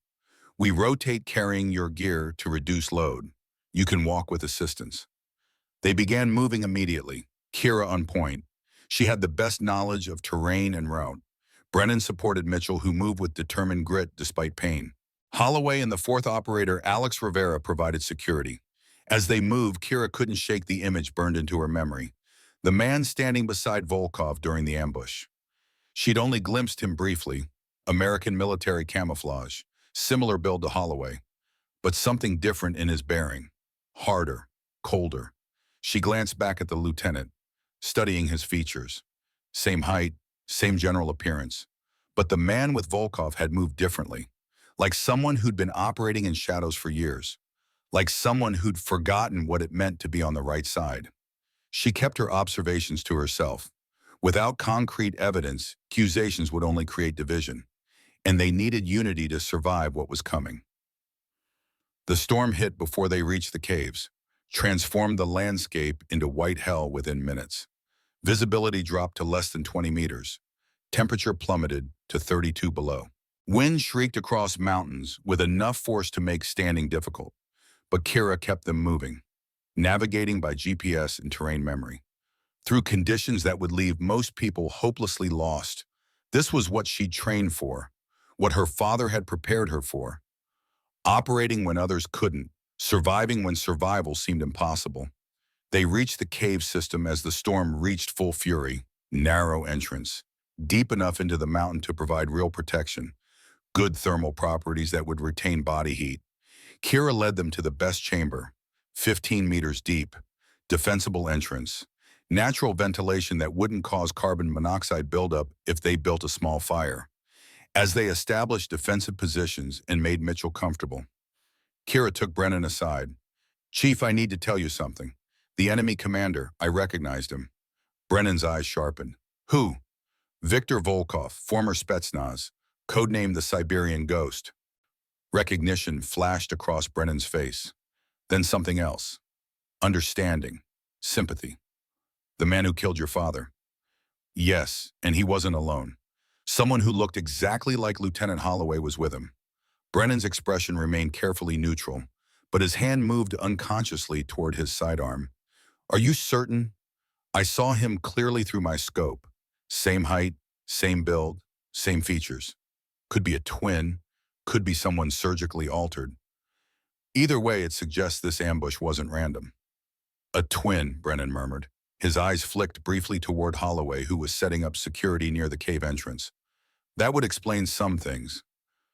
We rotate carrying your gear to reduce load. You can walk with assistance. They began moving immediately, Kira on point. She had the best knowledge of terrain and route. Brennan supported Mitchell, who moved with determined grit despite pain. Holloway and the fourth operator, Alex Rivera, provided security. As they moved, Kira couldn't shake the image burned into her memory. The man standing beside Volkov during the ambush. She'd only glimpsed him briefly. American military camouflage, similar build to Holloway, but something different in his bearing. Harder, colder. She glanced back at the lieutenant, studying his features. Same height, same general appearance. But the man with Volkov had moved differently, like someone who'd been operating in shadows for years, like someone who'd forgotten what it meant to be on the right side. She kept her observations to herself. Without concrete evidence, accusations would only create division, and they needed unity to survive what was coming. The storm hit before they reached the caves, transformed the landscape into white hell within minutes. Visibility dropped to less than 20 meters. Temperature plummeted to 32 below. Wind shrieked across mountains with enough force to make standing difficult, but Kira kept them moving, navigating by GPS and terrain memory. Through conditions that would leave most people hopelessly lost. This was what she'd trained for, what her father had prepared her for. Operating when others couldn't, surviving when survival seemed impossible. They reached the cave system as the storm reached full fury. Narrow entrance, deep enough into the mountain to provide real protection, good thermal properties that would retain body heat. Kira led them to the best chamber, 15 meters deep, defensible entrance, natural ventilation that wouldn't cause carbon monoxide buildup if they built a small fire. As they established defensive positions and made Mitchell comfortable, Kira took Brennan aside. Chief, I need to tell you something. The enemy commander, I recognized him. Brennan's eyes sharpened. Who? Viktor Volkov, former Spetsnaz, codenamed the Siberian Ghost. Recognition flashed across Brennan's face. Then something else. Understanding. Sympathy. The man who killed your father. Yes, and he wasn't alone. Someone who looked exactly like Lieutenant Holloway was with him. Brennan's expression remained carefully neutral, but his hand moved unconsciously toward his sidearm. Are you certain? I saw him clearly through my scope. Same height, same build, same features. Could be a twin, could be someone surgically altered. Either way, it suggests this ambush wasn't random. A twin, Brennan murmured. His eyes flicked briefly toward Holloway, who was setting up security near the cave entrance. That would explain some things.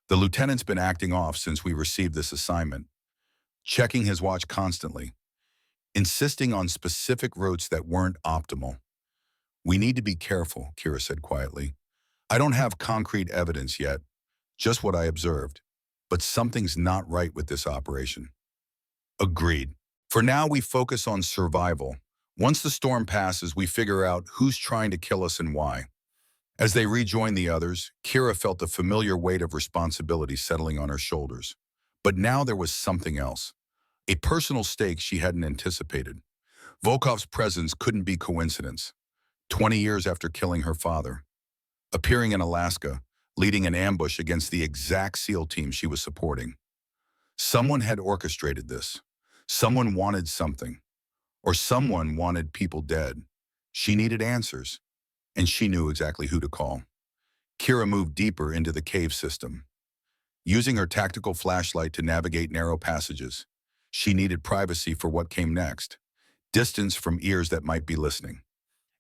The lieutenant's been acting off since we received this assignment, checking his watch constantly, insisting on specific routes that weren't optimal. We need to be careful, Kira said quietly. I don't have concrete evidence yet, just what I observed, but something's not right with this operation. Agreed. For now, we focus on survival. Once the storm passes, we figure out who's trying to kill us and why. As they rejoined the others, Kira felt the familiar weight of responsibility settling on her shoulders. But now there was something else. A personal stake she hadn't anticipated. Volkov's presence couldn't be coincidence. 20 years after killing her father, appearing in Alaska, leading an ambush against the exact SEAL team she was supporting. Someone had orchestrated this. Someone wanted something. Or someone wanted people dead. She needed answers, and she knew exactly who to call. Kira moved deeper into the cave system. using her tactical flashlight to navigate narrow passages. She needed privacy for what came next, distance from ears that might be listening.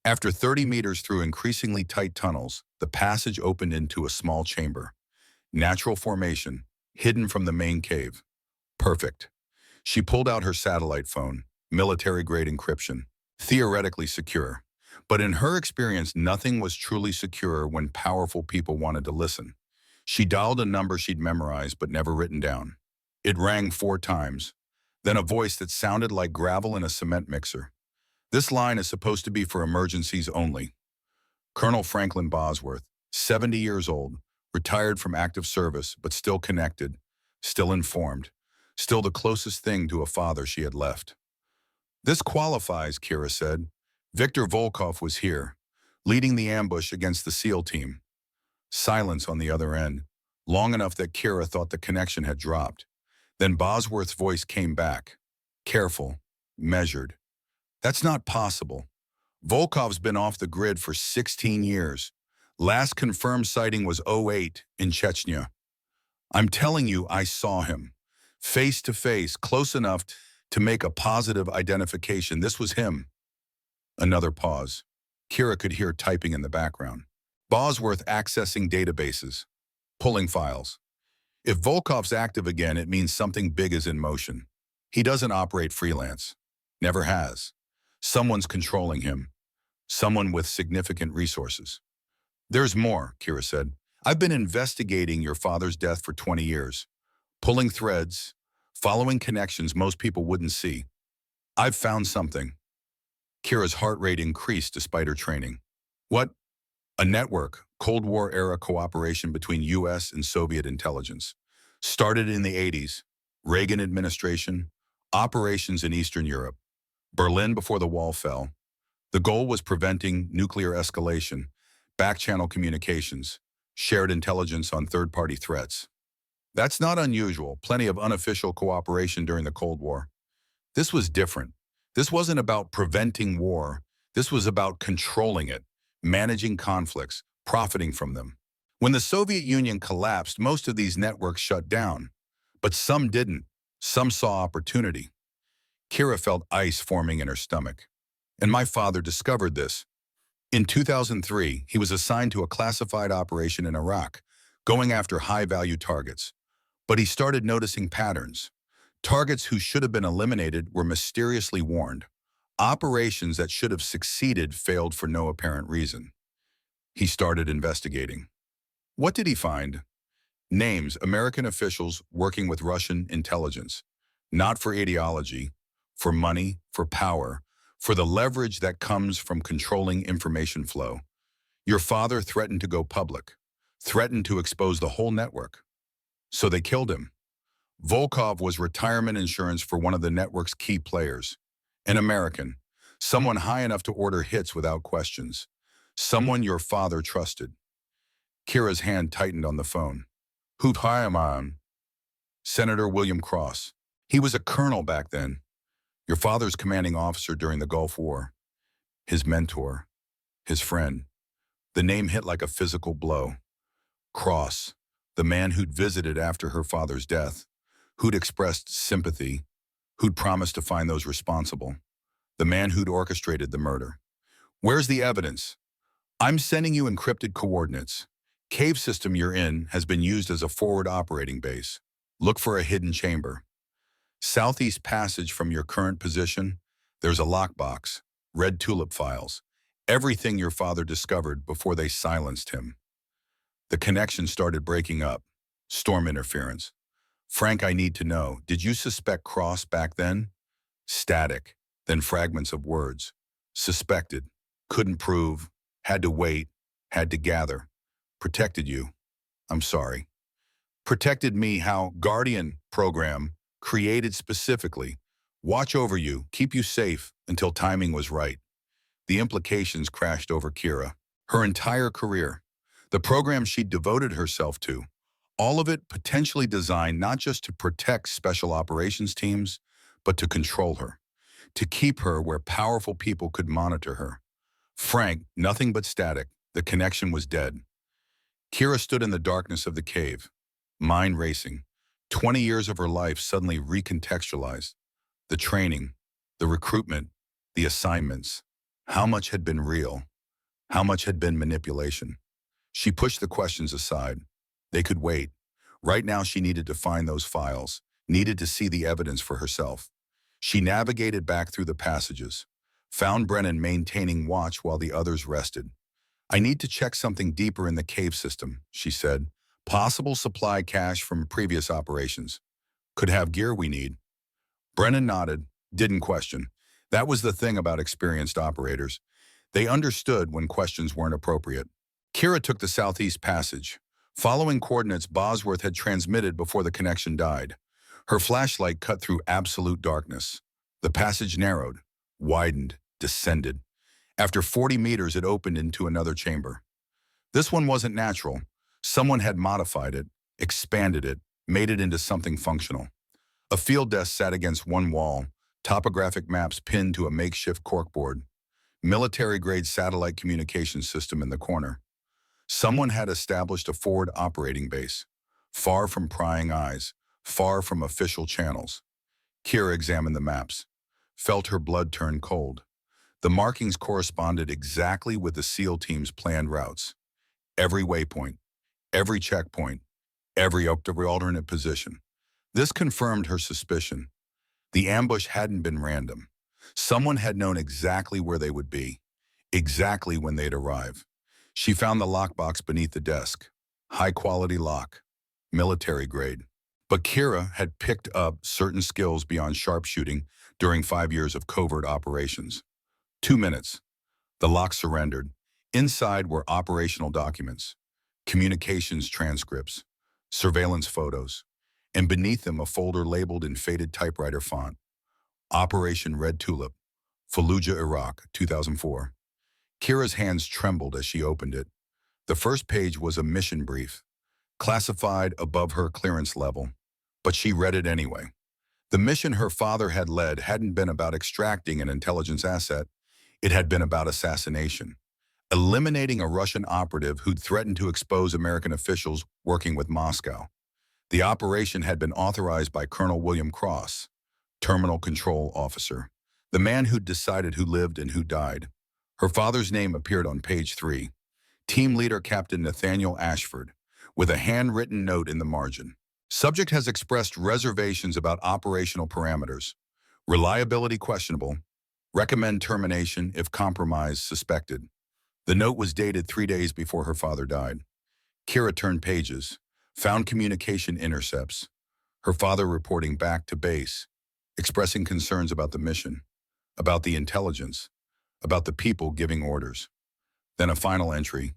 After 30 meters through increasingly tight tunnels, the passage opened into a small chamber. Natural formation, hidden from the main cave. Perfect. She pulled out her satellite phone, military-grade encryption, theoretically secure. But in her experience, nothing was truly secure when powerful people wanted to listen. She dialed a number she'd memorized but never written down. It rang 4 times, then a voice that sounded like gravel in a cement mixer. This line is supposed to be for emergencies only. Colonel Franklin Bosworth, 70 years old, retired from active service, but still connected, still informed, still the closest thing to a father she had left. This qualifies, Kira said. Viktor Volkov was here, leading the ambush against the SEAL team. Silence on the other end, long enough that Kira thought the connection had dropped. Then Bosworth's voice came back. Careful, measured. That's not possible. Volkov's been off the grid for 16 years. Last confirmed sighting was '08 in Chechnya. I'm telling you, I saw him. Face to face, close enough to make a positive identification. This was him. Another pause. Kira could hear typing in the background. Bosworth accessing databases, pulling files. If Volkov's active again, it means something big is in motion. He doesn't operate freelance. Never has. Someone's controlling him. Someone with significant resources. There's more, Kira said. I've been investigating your father's death for 20 years. Pulling threads, following connections most people wouldn't see. I've found something. Kira's heart rate increased despite her training. What? A network, Cold War-era cooperation between U.S. and Soviet intelligence. Started in the 80s, Reagan administration, operations in Eastern Europe, Berlin before the wall fell. The goal was preventing nuclear escalation, back-channel communications, shared intelligence on third-party threats. That's not unusual, plenty of unofficial cooperation during the Cold War. This was different. This wasn't about preventing war. This was about controlling it, managing conflicts, profiting from them. When the Soviet Union collapsed, most of these networks shut down. But some didn't. Some saw opportunity. Kira felt ice forming in her stomach. And my father discovered this. In 2003, he was assigned to a classified operation in Iraq, going after high-value targets. But he started noticing patterns. Targets who should have been eliminated were mysteriously warned. Operations that should have succeeded failed for no apparent reason. He started investigating. What did he find? Names, American officials working with Russian intelligence. Not for ideology, for money, for power, for the leverage that comes from controlling information flow. Your father threatened to go public, threatened to expose the whole network. So they killed him. Volkov was retirement insurance for one of the network's key players. An American, someone high enough to order hits without questions. Someone your father trusted. Kira's hand tightened on the phone. Who am I on? Senator William Cross. He was a colonel back then. Your father's commanding officer during the Gulf War. His mentor. His friend. The name hit like a physical blow. Cross. The man who'd visited after her father's death. Who'd expressed sympathy. Who'd promised to find those responsible. The man who'd orchestrated the murder. Where's the evidence? I'm sending you encrypted coordinates. Cave system you're in has been used as a forward operating base. Look for a hidden chamber. Southeast passage from your current position, there's a lockbox, red tulip files, everything your father discovered before they silenced him. The connection started breaking up. Storm interference. Frank, I need to know, did you suspect Cross back then? Static, then fragments of words. Suspected, couldn't prove, had to wait, had to gather. Protected you. I'm sorry. Protected me how? Guardian program, created specifically. Watch over you, keep you safe until timing was right. The implications crashed over Kira. Her entire career. The program she'd devoted herself to. All of it potentially designed not just to protect special operations teams, but to control her. To keep her where powerful people could monitor her. Frank, nothing but static. The connection was dead. Kira stood in the darkness of the cave. mind racing. 20 years of her life suddenly recontextualized. The training, the recruitment, the assignments. How much had been real? How much had been manipulation? She pushed the questions aside. They could wait. Right now she needed to find those files, needed to see the evidence for herself. She navigated back through the passages, found Brennan maintaining watch while the others rested. I need to check something deeper in the cave system, she said. Possible supply cache from previous operations. Could have gear we need. Brennan nodded, didn't question. That was the thing about experienced operators. They understood when questions weren't appropriate. Kira took the southeast passage, following coordinates Bosworth had transmitted before the connection died. Her flashlight cut through absolute darkness. The passage narrowed, widened, descended. After 40 meters, it opened into another chamber. This one wasn't natural. Someone had modified it, expanded it, made it into something functional. A field desk sat against one wall, topographic maps pinned to a makeshift corkboard, military-grade satellite communication system in the corner. Someone had established a forward operating base, far from prying eyes, far from official channels. Kira examined the maps, felt her blood turn cold. The markings corresponded exactly with the SEAL team's planned routes. Every waypoint, every checkpoint, every alternate position. This confirmed her suspicion. The ambush hadn't been random. Someone had known exactly where they would be, exactly when they'd arrive. She found the lockbox beneath the desk. High-quality lock, military grade. But Kira had picked up certain skills beyond sharpshooting during 5 years of covert operations. 2 minutes. The lock surrendered. Inside were operational documents, communications transcripts, surveillance photos, and beneath them a folder labeled in faded typewriter font. Operation Red Tulip, Fallujah, Iraq, 2004. Kira's hands trembled as she opened it. The first page was a mission brief, classified above her clearance level, but she read it anyway. The mission her father had led hadn't been about extracting an intelligence asset. It had been about assassination, eliminating a Russian operative who'd threatened to expose American officials working with Moscow. The operation had been authorized by Colonel William Cross, Terminal Control Officer, the man who'd decided who lived and who died. Her father's name appeared on page 3, Team Leader Captain Nathaniel Ashford, with a handwritten note in the margin. Subject has expressed reservations about operational parameters. Reliability questionable. Recommend termination if compromise suspected. The note was dated 3 days before her father died. Kira turned pages, found communication intercepts. Her father reporting back to base, expressing concerns about the mission, about the intelligence, about the people giving orders. Then a final entry,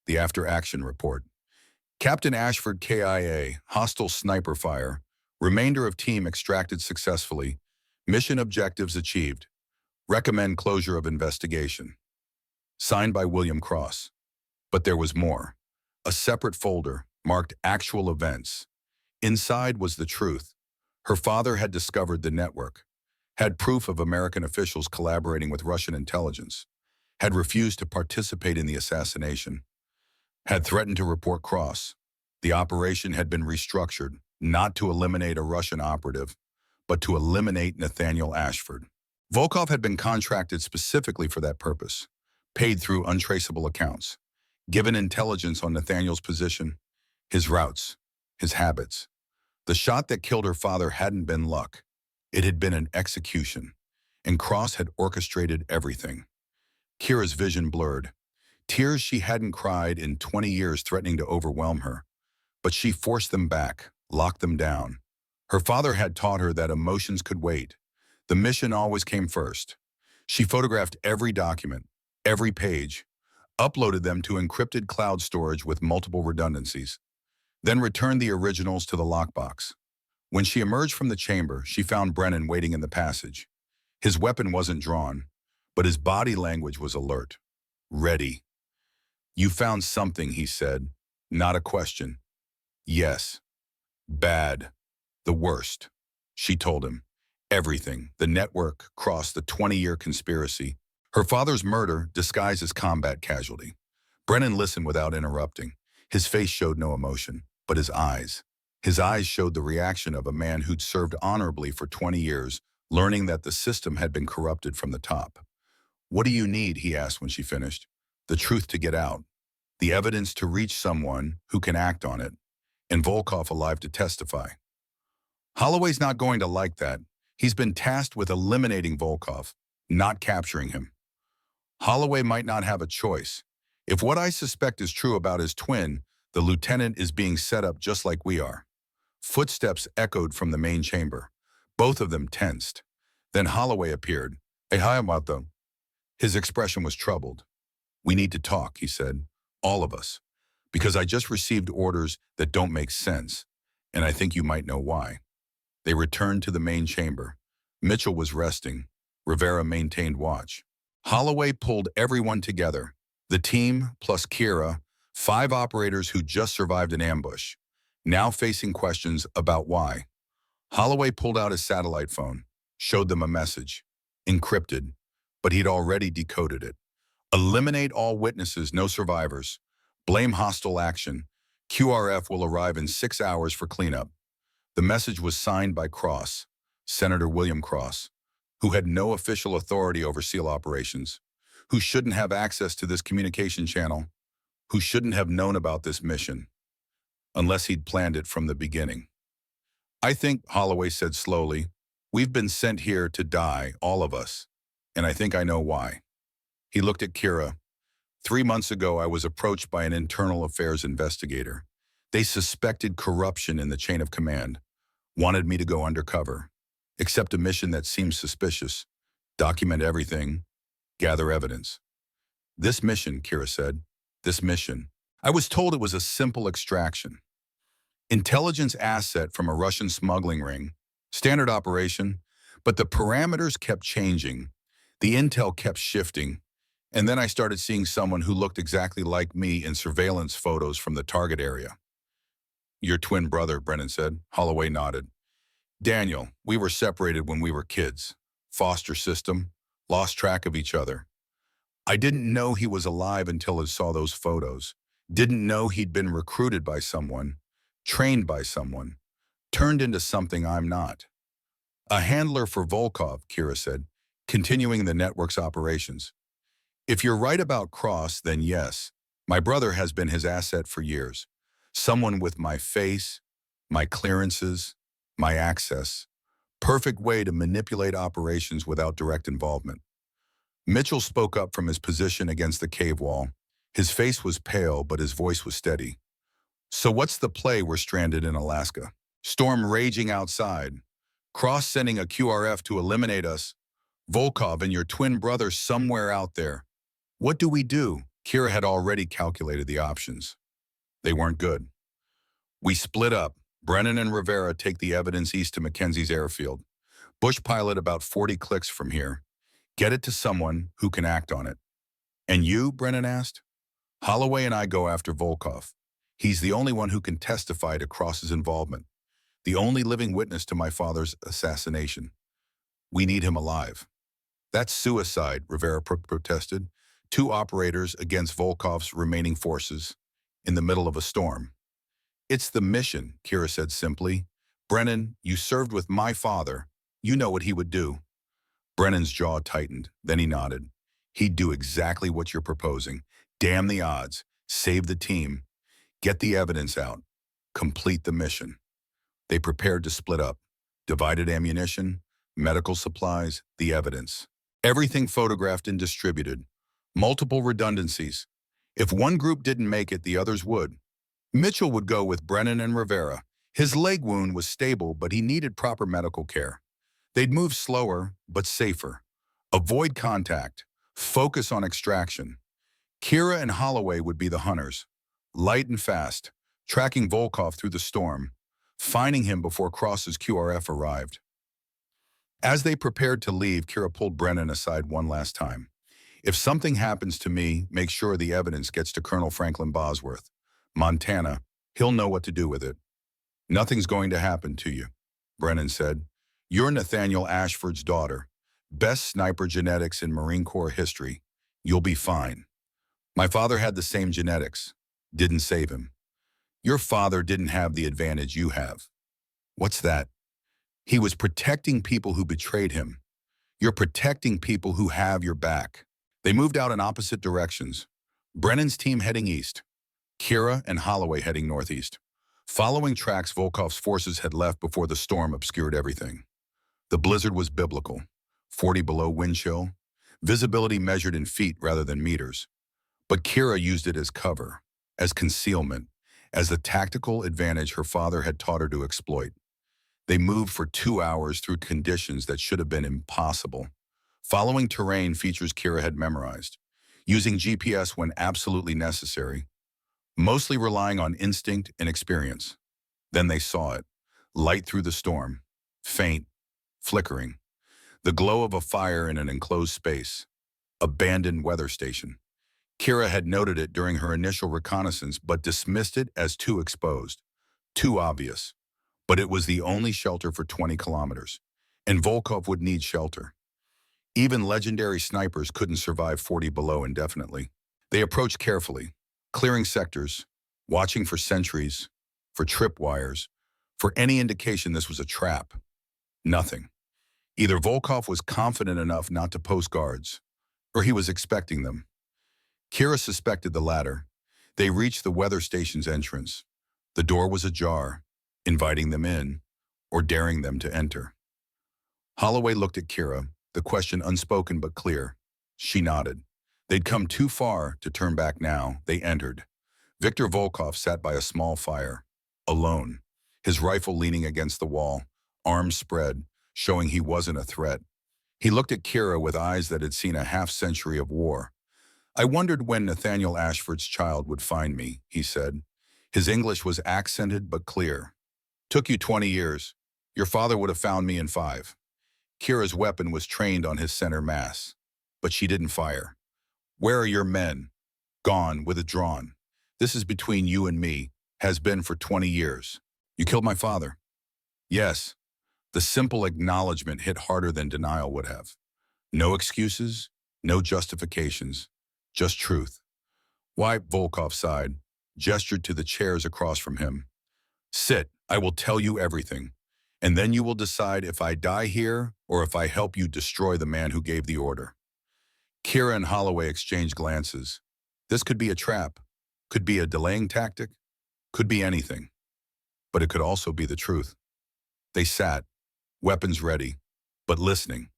the after-action report. Captain Ashford KIA, hostile sniper fire, remainder of team extracted successfully, mission objectives achieved, recommend closure of investigation. Signed by William Cross. But there was more. A separate folder marked actual events. Inside was the truth. Her father had discovered the network, had proof of American officials collaborating with Russian intelligence, had refused to participate in the assassination, had threatened to report Cross. The operation had been restructured, not to eliminate a Russian operative, but to eliminate Nathaniel Ashford. Volkov had been contracted specifically for that purpose, paid through untraceable accounts, given intelligence on Nathaniel's position, his routes, his habits. The shot that killed her father hadn't been luck. It had been an execution, and Cross had orchestrated everything. Kira's vision blurred. Tears she hadn't cried in 20 years threatening to overwhelm her. But she forced them back, locked them down. Her father had taught her that emotions could wait. The mission always came first. She photographed every document, every page, uploaded them to encrypted cloud storage with multiple redundancies, then returned the originals to the lockbox. When she emerged from the chamber, she found Brennan waiting in the passage. His weapon wasn't drawn, but his body language was alert. Ready. You found something, he said. Not a question. Yes. Bad. The worst. She told him. Everything. The network, Cross, the 20-year conspiracy. Her father's murder disguised as combat casualty. Brennan listened without interrupting. His face showed no emotion, but his eyes. His eyes showed the reaction of a man who'd served honorably for 20 years, learning that the system had been corrupted from the top. "What do you need?" he asked when she finished. "The truth to get out, the evidence to reach someone who can act on it, and Volkov alive to testify." Holloway's not going to like that. He's been tasked with eliminating Volkov, not capturing him. Holloway might not have a choice. If what I suspect is true about his twin, the lieutenant is being set up just like we are. Footsteps echoed from the main chamber. Both of them tensed. Then Holloway appeared. "Hey, hi, about them." His expression was troubled. "We need to talk," he said. "All of us. Because I just received orders that don't make sense, and I think you might know why." They returned to the main chamber. Mitchell was resting. Rivera maintained watch. Holloway pulled everyone together. The team, plus Kira, 5 operators who just survived an ambush, now facing questions about why. Holloway pulled out his satellite phone, showed them a message. Encrypted, but he'd already decoded it. "Eliminate all witnesses, no survivors. Blame hostile action. QRF will arrive in 6 hours for cleanup." The message was signed by Cross, Senator William Cross, who had no official authority over SEAL operations, who shouldn't have access to this communication channel, who shouldn't have known about this mission, unless he'd planned it from the beginning. "I think," Holloway said slowly, "we've been sent here to die, all of us, and I think I know why." He looked at Kira. 3 months ago, I was approached by an internal affairs investigator. They suspected corruption in the chain of command, wanted me to go undercover, accept a mission that seemed suspicious, document everything, gather evidence. "This mission," Kira said, "this mission. I was told it was a simple extraction. Intelligence asset from a Russian smuggling ring. Standard operation, but the parameters kept changing. The intel kept shifting. And then I started seeing someone who looked exactly like me in surveillance photos from the target area." "Your twin brother," Brennan said. Holloway nodded. "Daniel, we were separated when we were kids. Foster system, lost track of each other. I didn't know he was alive until I saw those photos. Didn't know he'd been recruited by someone, trained by someone, turned into something I'm not." "A handler for Volkov," Kira said, "continuing the network's operations." "If you're right about Cross, then yes, my brother has been his asset for years. Someone with my face, my clearances, my access. Perfect way to manipulate operations without direct involvement." Mitchell spoke up from his position against the cave wall. His face was pale, but his voice was steady. "So what's the play? We're stranded in Alaska. Storm raging outside. Cross sending a QRF to eliminate us. Volkov and your twin brother somewhere out there. What do we do?" Kira had already calculated the options. They weren't good. "We split up. Brennan and Rivera take the evidence east to Mackenzie's airfield. Bush pilot about 40 clicks from here. Get it to someone who can act on it." "And you?" Brennan asked. "Holloway and I go after Volkov. He's the only one who can testify to Cross's involvement. The only living witness to my father's assassination. We need him alive." "That's suicide," Rivera protested. 2 operators against Volkov's remaining forces, in the middle of a storm. "It's the mission," Kira said simply. "Brennan, you served with my father. You know what he would do." Brennan's jaw tightened. Then he nodded. "He'd do exactly what you're proposing. Damn the odds. Save the team. Get the evidence out. Complete the mission." They prepared to split up. Divided ammunition, medical supplies, the evidence. Everything photographed and distributed. Multiple redundancies. If one group didn't make it, the others would. Mitchell would go with Brennan and Rivera. His leg wound was stable, but he needed proper medical care. They'd move slower, but safer. Avoid contact. Focus on extraction. Kira and Holloway would be the hunters. Light and fast, tracking Volkov through the storm, finding him before Cross's QRF arrived. As they prepared to leave, Kira pulled Brennan aside one last time. "If something happens to me, make sure the evidence gets to Colonel Franklin Bosworth, Montana. He'll know what to do with it." "Nothing's going to happen to you," Brennan said. "You're Nathaniel Ashford's daughter. Best sniper genetics in Marine Corps history. You'll be fine. My father had the same genetics. Didn't save him." Your father didn't have the advantage you have. What's that? He was protecting people who betrayed him. You're protecting people who have your back. They moved out in opposite directions. Brennan's team heading east, Kira and Holloway heading northeast. Following tracks Volkov's forces had left before the storm obscured everything. The blizzard was biblical, 40 below wind chill, visibility measured in feet rather than meters. But Kira used it as cover, as concealment, as the tactical advantage her father had taught her to exploit. They moved for 2 hours through conditions that should have been impossible, following terrain features Kira had memorized, using GPS when absolutely necessary, mostly relying on instinct and experience. Then they saw it, light through the storm, faint, flickering, the glow of a fire in an enclosed space, abandoned weather station. Kira had noted it during her initial reconnaissance but dismissed it as too exposed, too obvious. But it was the only shelter for 20 kilometers, and Volkov would need shelter. Even legendary snipers couldn't survive 40 below indefinitely. They approached carefully, clearing sectors, watching for sentries, for tripwires, for any indication this was a trap. Nothing. Either Volkov was confident enough not to post guards, or he was expecting them. Kira suspected the latter. They reached the weather station's entrance. The door was ajar, inviting them in, or daring them to enter. Holloway looked at Kira, the question unspoken but clear. She nodded. They'd come too far to turn back now. They entered. Viktor Volkov sat by a small fire, alone, his rifle leaning against the wall, arms spread, showing he wasn't a threat. He looked at Kira with eyes that had seen a half-century of war. I wondered when Nathaniel Ashford's child would find me, he said. His English was accented but clear. Took you 20 years. Your father would have found me in 5. Kira's weapon was trained on his center mass, but she didn't fire. Where are your men? Gone, withdrawn. This is between you and me, has been for 20 years. You killed my father. Yes. The simple acknowledgement hit harder than denial would have. No excuses, no justifications, just truth. Why? Volkov sighed, gestured to the chairs across from him. Sit, I will tell you everything, and then you will decide if I die here or if I help you destroy the man who gave the order. Kira and Holloway exchanged glances. This could be a trap, could be a delaying tactic, could be anything. But it could also be the truth. They sat, weapons ready, but listening,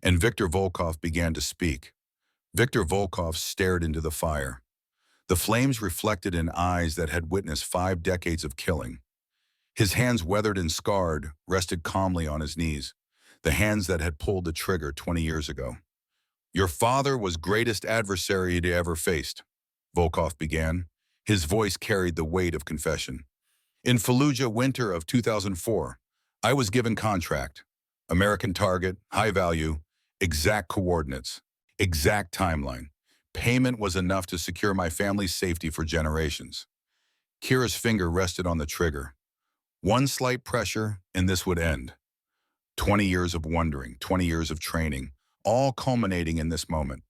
and Viktor Volkov began to speak. Viktor Volkov stared into the fire. The flames reflected in eyes that had witnessed 5 decades of killing. His hands, weathered and scarred, rested calmly on his knees, the hands that had pulled the trigger 20 years ago. Your father was greatest adversary he ever faced, Volkov began. His voice carried the weight of confession. In Fallujah winter of 2004, I was given contract, American target, high value, exact coordinates, exact timeline. Payment was enough to secure my family's safety for generations. Kira's finger rested on the trigger. One slight pressure, and this would end. 20 years of wondering, 20 years of training, all culminating in this moment.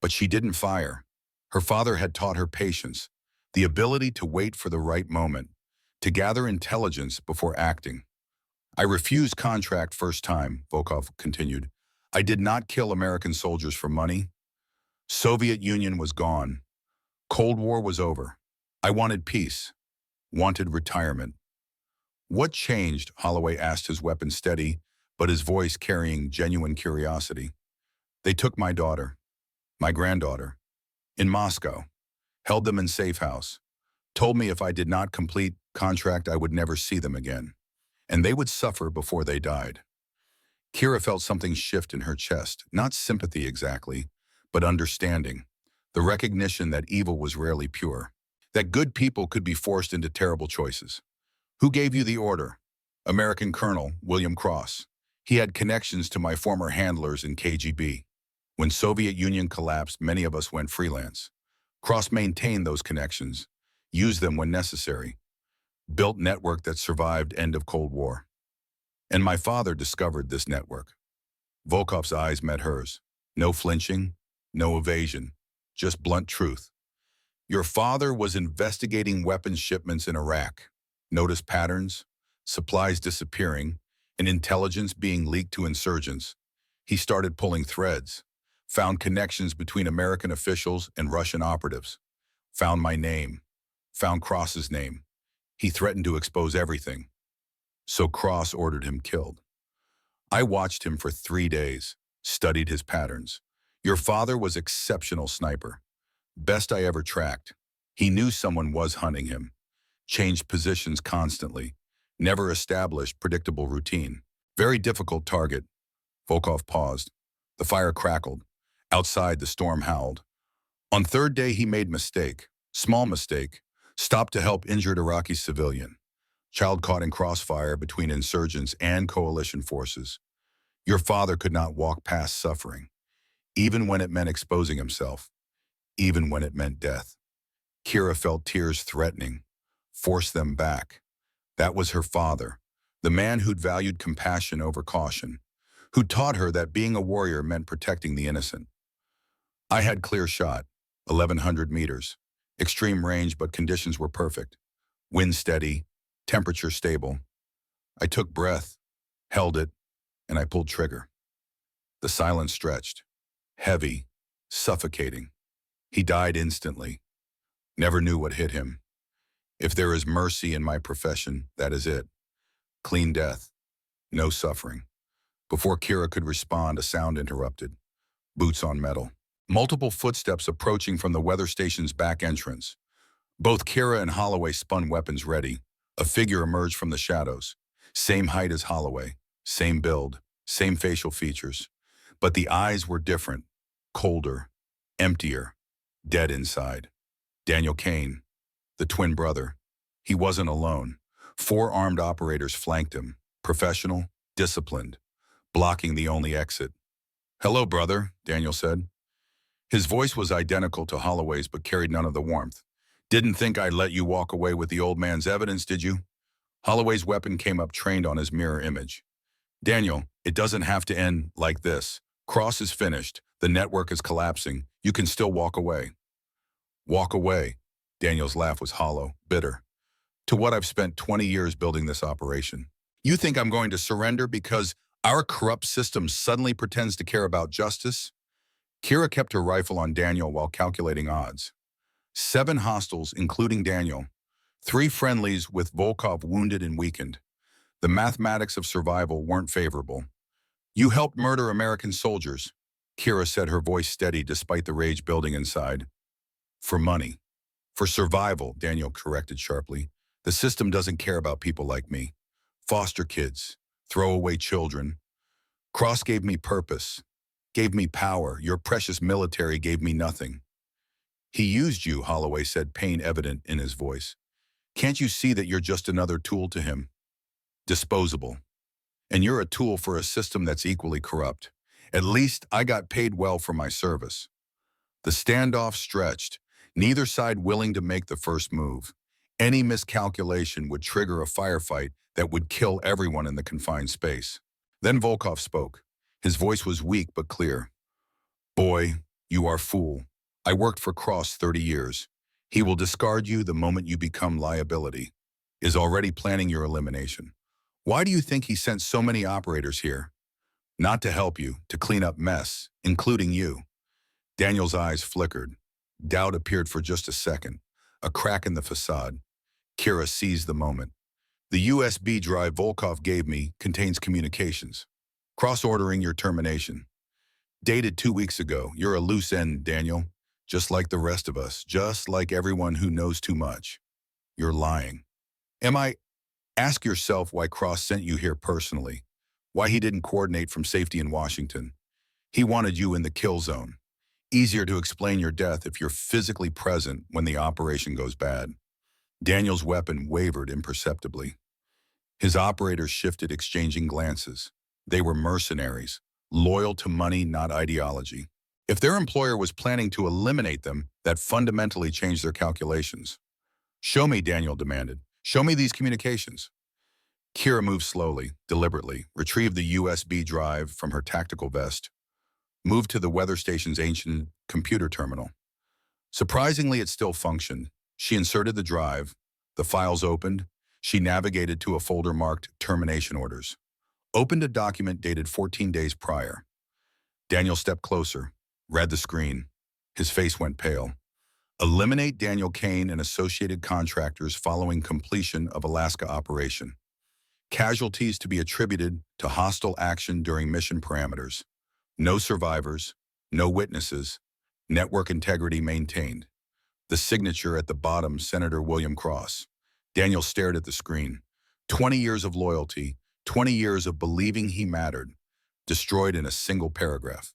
But she didn't fire. Her father had taught her patience, the ability to wait for the right moment, to gather intelligence before acting. I refused contract first time, Volkov continued. I did not kill American soldiers for money. Soviet Union was gone. Cold War was over. I wanted peace, wanted retirement. What changed? Holloway asked, his weapon steady, but his voice carrying genuine curiosity. They took my daughter, my granddaughter, in Moscow, held them in safe house, told me if I did not complete contract I would never see them again, and they would suffer before they died. Kira felt something shift in her chest, not sympathy exactly, but understanding, the recognition that evil was rarely pure, that good people could be forced into terrible choices. Who gave you the order? American Colonel William Cross. He had connections to my former handlers in KGB. When Soviet Union collapsed, many of us went freelance. Cross maintained those connections, used them when necessary, built network that survived end of Cold War. And my father discovered this network. Volkov's eyes met hers. No flinching, no evasion, just blunt truth. Your father was investigating weapons shipments in Iraq, noticed patterns, supplies disappearing, and intelligence being leaked to insurgents. He started pulling threads, found connections between American officials and Russian operatives, found my name, found Cross's name. He threatened to expose everything, so Cross ordered him killed. I watched him for 3 days, studied his patterns. Your father was exceptional sniper, best I ever tracked. He knew someone was hunting him, changed positions constantly, never established predictable routine. Very difficult target. Volkov paused. The fire crackled. Outside, the storm howled. On third day, he made mistake. Small mistake. Stopped to help injured Iraqi civilian. Child caught in crossfire between insurgents and coalition forces. Your father could not walk past suffering, even when it meant exposing himself, even when it meant death. Kira felt tears threatening, forced them back. That was her father, the man who'd valued compassion over caution, who taught her that being a warrior meant protecting the innocent. I had clear shot, 1,100 meters, extreme range, but conditions were perfect. Wind steady, temperature stable. I took breath, held it, and I pulled trigger. The silence stretched, heavy, suffocating. He died instantly. Never knew what hit him. If there is mercy in my profession, that is it. Clean death, no suffering. Before Kira could respond, a sound interrupted. Boots on metal. Multiple footsteps approaching from the weather station's back entrance. Both Kira and Holloway spun weapons ready. A figure emerged from the shadows. Same height as Holloway, same build, same facial features. But the eyes were different, colder, emptier, dead inside. Daniel Kane, the twin brother. He wasn't alone. 4 armed operators flanked him, professional, disciplined, blocking the only exit. "Hello, brother," Daniel said. His voice was identical to Holloway's but carried none of the warmth. "Didn't think I'd let you walk away with the old man's evidence, did you?" Holloway's weapon came up trained on his mirror image. "Daniel, it doesn't have to end like this. Cross is finished. The network is collapsing. You can still walk away." "Walk away." Daniel's laugh was hollow, bitter. "To what I've spent 20 years building this operation. You think I'm going to surrender because our corrupt system suddenly pretends to care about justice?" Kira kept her rifle on Daniel while calculating odds. 7 hostiles, including Daniel. 3 friendlies with Volkov wounded and weakened. The mathematics of survival weren't favorable. "You helped murder American soldiers," Kira said, her voice steady despite the rage building inside. "For money. For survival," Daniel corrected sharply. "The system doesn't care about people like me. Foster kids, throwaway children. Cross gave me purpose, gave me power. Your precious military gave me nothing." "He used you," Holloway said, pain evident in his voice. "Can't you see that you're just another tool to him? Disposable. And you're a tool for a system that's equally corrupt. At least I got paid well for my service." The standoff stretched, neither side willing to make the first move. Any miscalculation would trigger a firefight that would kill everyone in the confined space. Then Volkov spoke. His voice was weak but clear. "Boy, you are fool. I worked for Cross 30 years. He will discard you the moment you become liability. Is already planning your elimination. Why do you think he sent so many operators here? Not to help you, to clean up mess, including you." Daniel's eyes flickered. Doubt appeared for just a second, a crack in the facade. Kira seized the moment. "The USB drive Volkov gave me contains communications. Cross-ordering your termination. Dated 2 weeks ago. You're a loose end, Daniel. Just like the rest of us, just like everyone who knows too much. You're lying. Am I? Ask yourself why Cross sent you here personally. Why he didn't coordinate from safety in Washington. He wanted you in the kill zone. Easier to explain your death if you're physically present when the operation goes bad." Daniel's weapon wavered imperceptibly. His operators shifted, exchanging glances. They were mercenaries, loyal to money, not ideology. If their employer was planning to eliminate them, that fundamentally changed their calculations. "Show me," Daniel demanded. "Show me these communications." Kira moved slowly, deliberately, retrieved the USB drive from her tactical vest, moved to the weather station's ancient computer terminal. Surprisingly, it still functioned. She inserted the drive. The files opened. She navigated to a folder marked Termination Orders. Opened a document dated 14 days prior. Daniel stepped closer, read the screen. His face went pale. Eliminate Daniel Kane and associated contractors following completion of Alaska operation. Casualties to be attributed to hostile action during mission parameters. No survivors, no witnesses, network integrity maintained. The signature at the bottom, Senator William Cross. Daniel stared at the screen. 20 years of loyalty, 20 years of believing he mattered, destroyed in a single paragraph.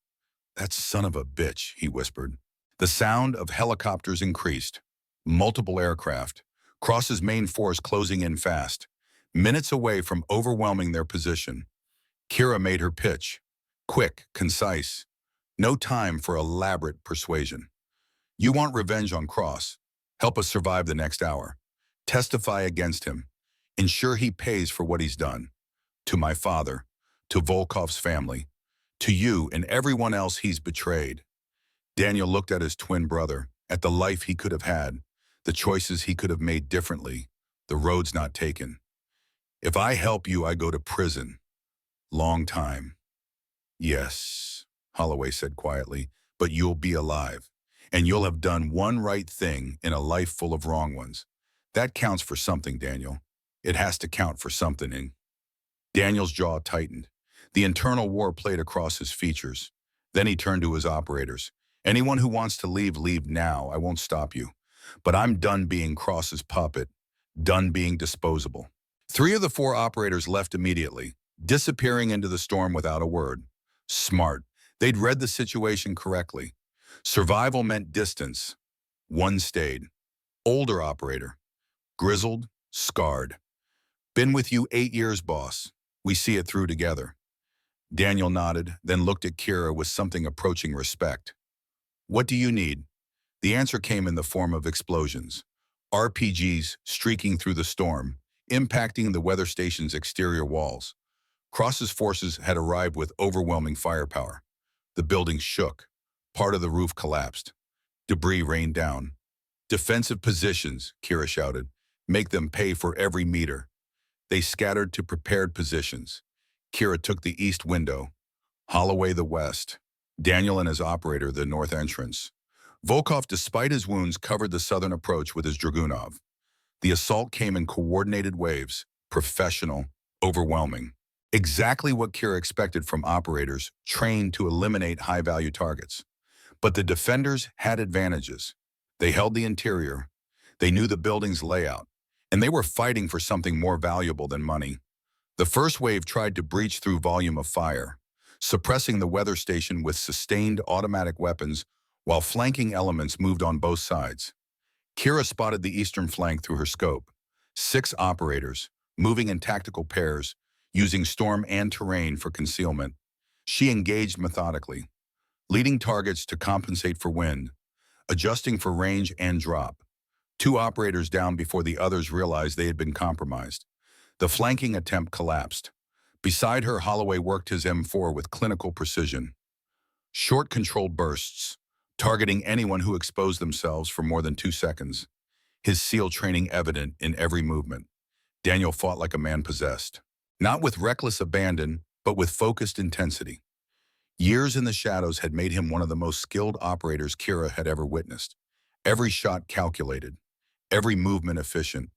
That son of a bitch, he whispered. The sound of helicopters increased. Multiple aircraft. Cross's main force closing in fast, minutes away from overwhelming their position. Kira made her pitch. Quick, concise. No time for elaborate persuasion. You want revenge on Cross. Help us survive the next hour. Testify against him. Ensure he pays for what he's done. To my father, to Volkov's family, to you and everyone else he's betrayed. Daniel looked at his twin brother, at the life he could have had, the choices he could have made differently, the roads not taken. If I help you, I go to prison. Long time. Yes, Holloway said quietly, but you'll be alive. And you'll have done one right thing in a life full of wrong ones. That counts for something, Daniel. It has to count for something. And Daniel's jaw tightened. The internal war played across his features. Then he turned to his operators. Anyone who wants to leave, leave now. I won't stop you. But I'm done being Cross's puppet, done being disposable. 3 of the 4 operators left immediately, disappearing into the storm without a word. Smart. They'd read the situation correctly. Survival meant distance. 1 stayed. Older operator. Grizzled, scarred. Been with you 8 years, boss. We see it through together. Daniel nodded, then looked at Kira with something approaching respect. What do you need? The answer came in the form of explosions. RPGs streaking through the storm, impacting the weather station's exterior walls. Cross's forces had arrived with overwhelming firepower. The building shook. Part of the roof collapsed. Debris rained down. Defensive positions, Kira shouted. Make them pay for every meter. They scattered to prepared positions. Kira took the east window, Holloway the west, Daniel and his operator the north entrance. Volkov, despite his wounds, covered the southern approach with his Dragunov. The assault came in coordinated waves, professional, overwhelming. Exactly what Kira expected from operators trained to eliminate high-value targets. But the defenders had advantages. They held the interior. They knew the building's layout. And they were fighting for something more valuable than money. The first wave tried to breach through volume of fire, suppressing the weather station with sustained automatic weapons while flanking elements moved on both sides. Kira spotted the eastern flank through her scope. 6 operators, moving in tactical pairs, using storm and terrain for concealment. She engaged methodically, leading targets to compensate for wind, adjusting for range and drop. 2 operators down before the others realized they had been compromised. The flanking attempt collapsed. Beside her, Holloway worked his M4 with clinical precision. Short controlled bursts, targeting anyone who exposed themselves for more than 2 seconds. His SEAL training evident in every movement. Daniel fought like a man possessed. Not with reckless abandon, but with focused intensity. Years in the shadows had made him one of the most skilled operators Kira had ever witnessed. Every shot calculated, every movement efficient.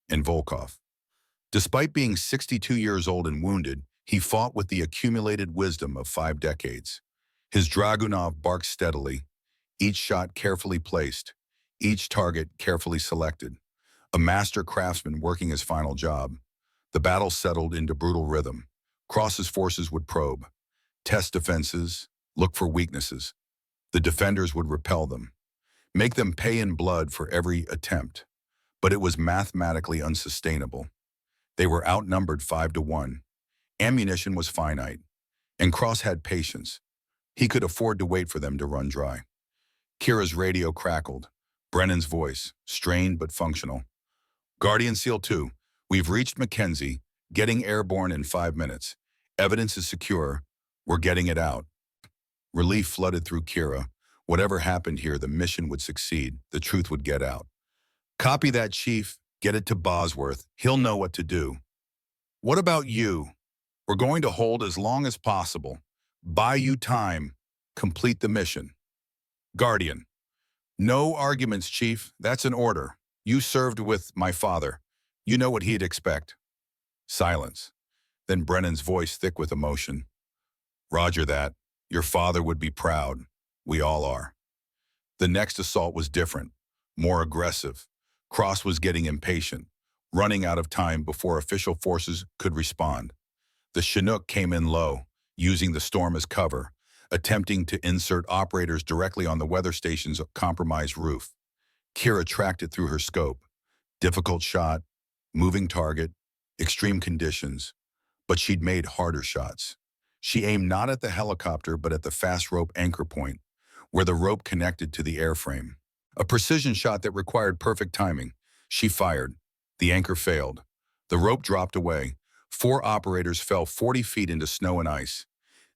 And Volkov. Despite being 62 years old and wounded, he fought with the accumulated wisdom of 5 decades. His Dragunov barked steadily, each shot carefully placed, each target carefully selected. A master craftsman working his final job. The battle settled into brutal rhythm. Cross's forces would probe, test defenses, look for weaknesses. The defenders would repel them, make them pay in blood for every attempt. But it was mathematically unsustainable. They were outnumbered 5-1. Ammunition was finite, and Cross had patience. He could afford to wait for them to run dry. Kira's radio crackled. Brennan's voice, strained but functional. Guardian SEAL 2, we've reached Mackenzie, getting airborne in 5 minutes. Evidence is secure. We're getting it out. Relief flooded through Kira. Whatever happened here, the mission would succeed. The truth would get out. Copy that, Chief. Get it to Bosworth. He'll know what to do. What about you? We're going to hold as long as possible. Buy you time. Complete the mission. Guardian. No arguments, Chief. That's an order. You served with my father. You know what he'd expect. Silence. Then Brennan's voice thick with emotion. Roger that. Your father would be proud. We all are. The next assault was different, more aggressive. Cross was getting impatient, running out of time before official forces could respond. The Chinook came in low, using the storm as cover, attempting to insert operators directly on the weather station's compromised roof. Kira tracked it through her scope. Difficult shot, moving target, extreme conditions. But she'd made harder shots. She aimed not at the helicopter but at the fast rope anchor point, where the rope connected to the airframe. A precision shot that required perfect timing. She fired. The anchor failed. The rope dropped away. 4 operators fell 40 feet into snow and ice.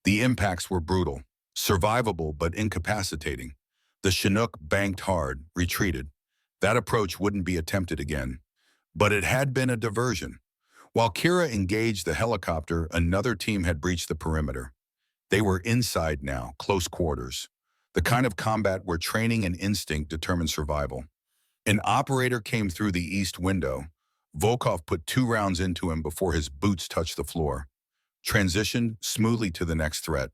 The impacts were brutal, survivable but incapacitating. The Chinook banked hard, retreated. That approach wouldn't be attempted again. But it had been a diversion. While Kira engaged the helicopter, another team had breached the perimeter. They were inside now, close quarters. The kind of combat where training and instinct determine survival. An operator came through the east window. Volkov put 2 rounds into him before his boots touched the floor. Transitioned smoothly to the next threat.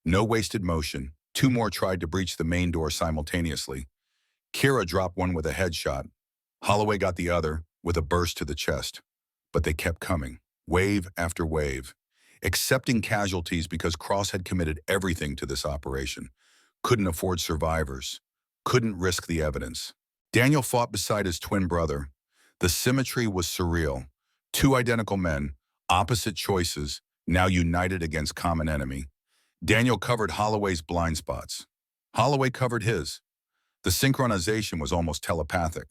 No wasted motion. 2 more tried to breach the main door simultaneously. Kira dropped one with a headshot. Holloway got the other with a burst to the chest. But they kept coming, wave after wave, accepting casualties because Cross had committed everything to this operation. Couldn't afford survivors, couldn't risk the evidence. Daniel fought beside his twin brother. The symmetry was surreal. 2 identical men, opposite choices, now united against common enemy. Daniel covered Holloway's blind spots. Holloway covered his. The synchronization was almost telepathic.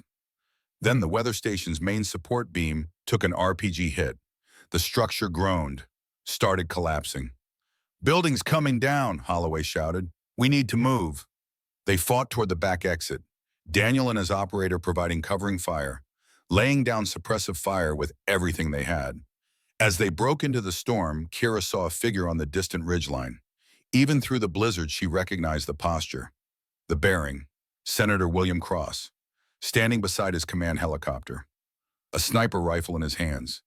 Then the weather station's main support beam took an RPG hit. The structure groaned, started collapsing. "Building's coming down," Holloway shouted. "We need to move." They fought toward the back exit, Daniel and his operator providing covering fire, laying down suppressive fire with everything they had. As they broke into the storm, Kira saw a figure on the distant ridgeline. Even through the blizzard, she recognized the posture. The bearing, Senator William Cross, standing beside his command helicopter, a sniper rifle in his hands.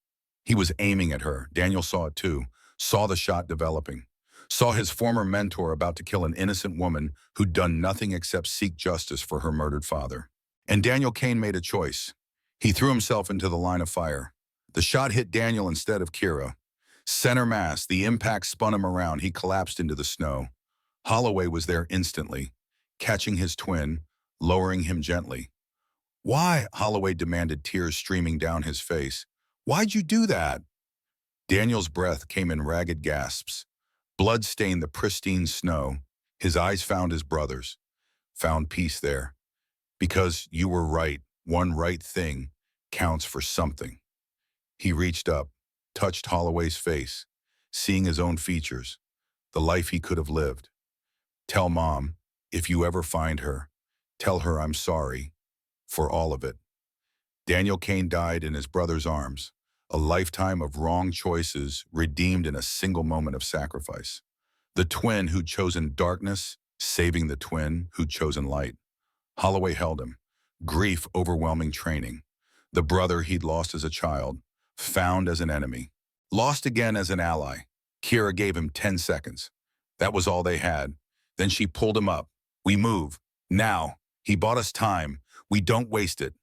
He was aiming at her. Daniel saw it too, saw the shot developing, saw his former mentor about to kill an innocent woman who'd done nothing except seek justice for her murdered father. And Daniel Kane made a choice. He threw himself into the line of fire. The shot hit Daniel instead of Kira. Center mass, the impact spun him around. He collapsed into the snow. Holloway was there instantly, catching his twin, lowering him gently. "Why?" Holloway demanded, tears streaming down his face. "Why'd you do that?" Daniel's breath came in ragged gasps. Blood stained the pristine snow. His eyes found his brother's. Found peace there. "Because you were right. One right thing counts for something." He reached up, touched Holloway's face, seeing his own features, the life he could have lived. "Tell Mom, if you ever find her, tell her I'm sorry. For all of it." Daniel Kane died in his brother's arms, a lifetime of wrong choices redeemed in a single moment of sacrifice. The twin who'd chosen darkness, saving the twin who'd chosen light. Holloway held him, grief overwhelming training. The brother he'd lost as a child, found as an enemy, lost again as an ally. Kira gave him 10 seconds. That was all they had. Then she pulled him up. "We move. Now. He bought us time. We don't waste it."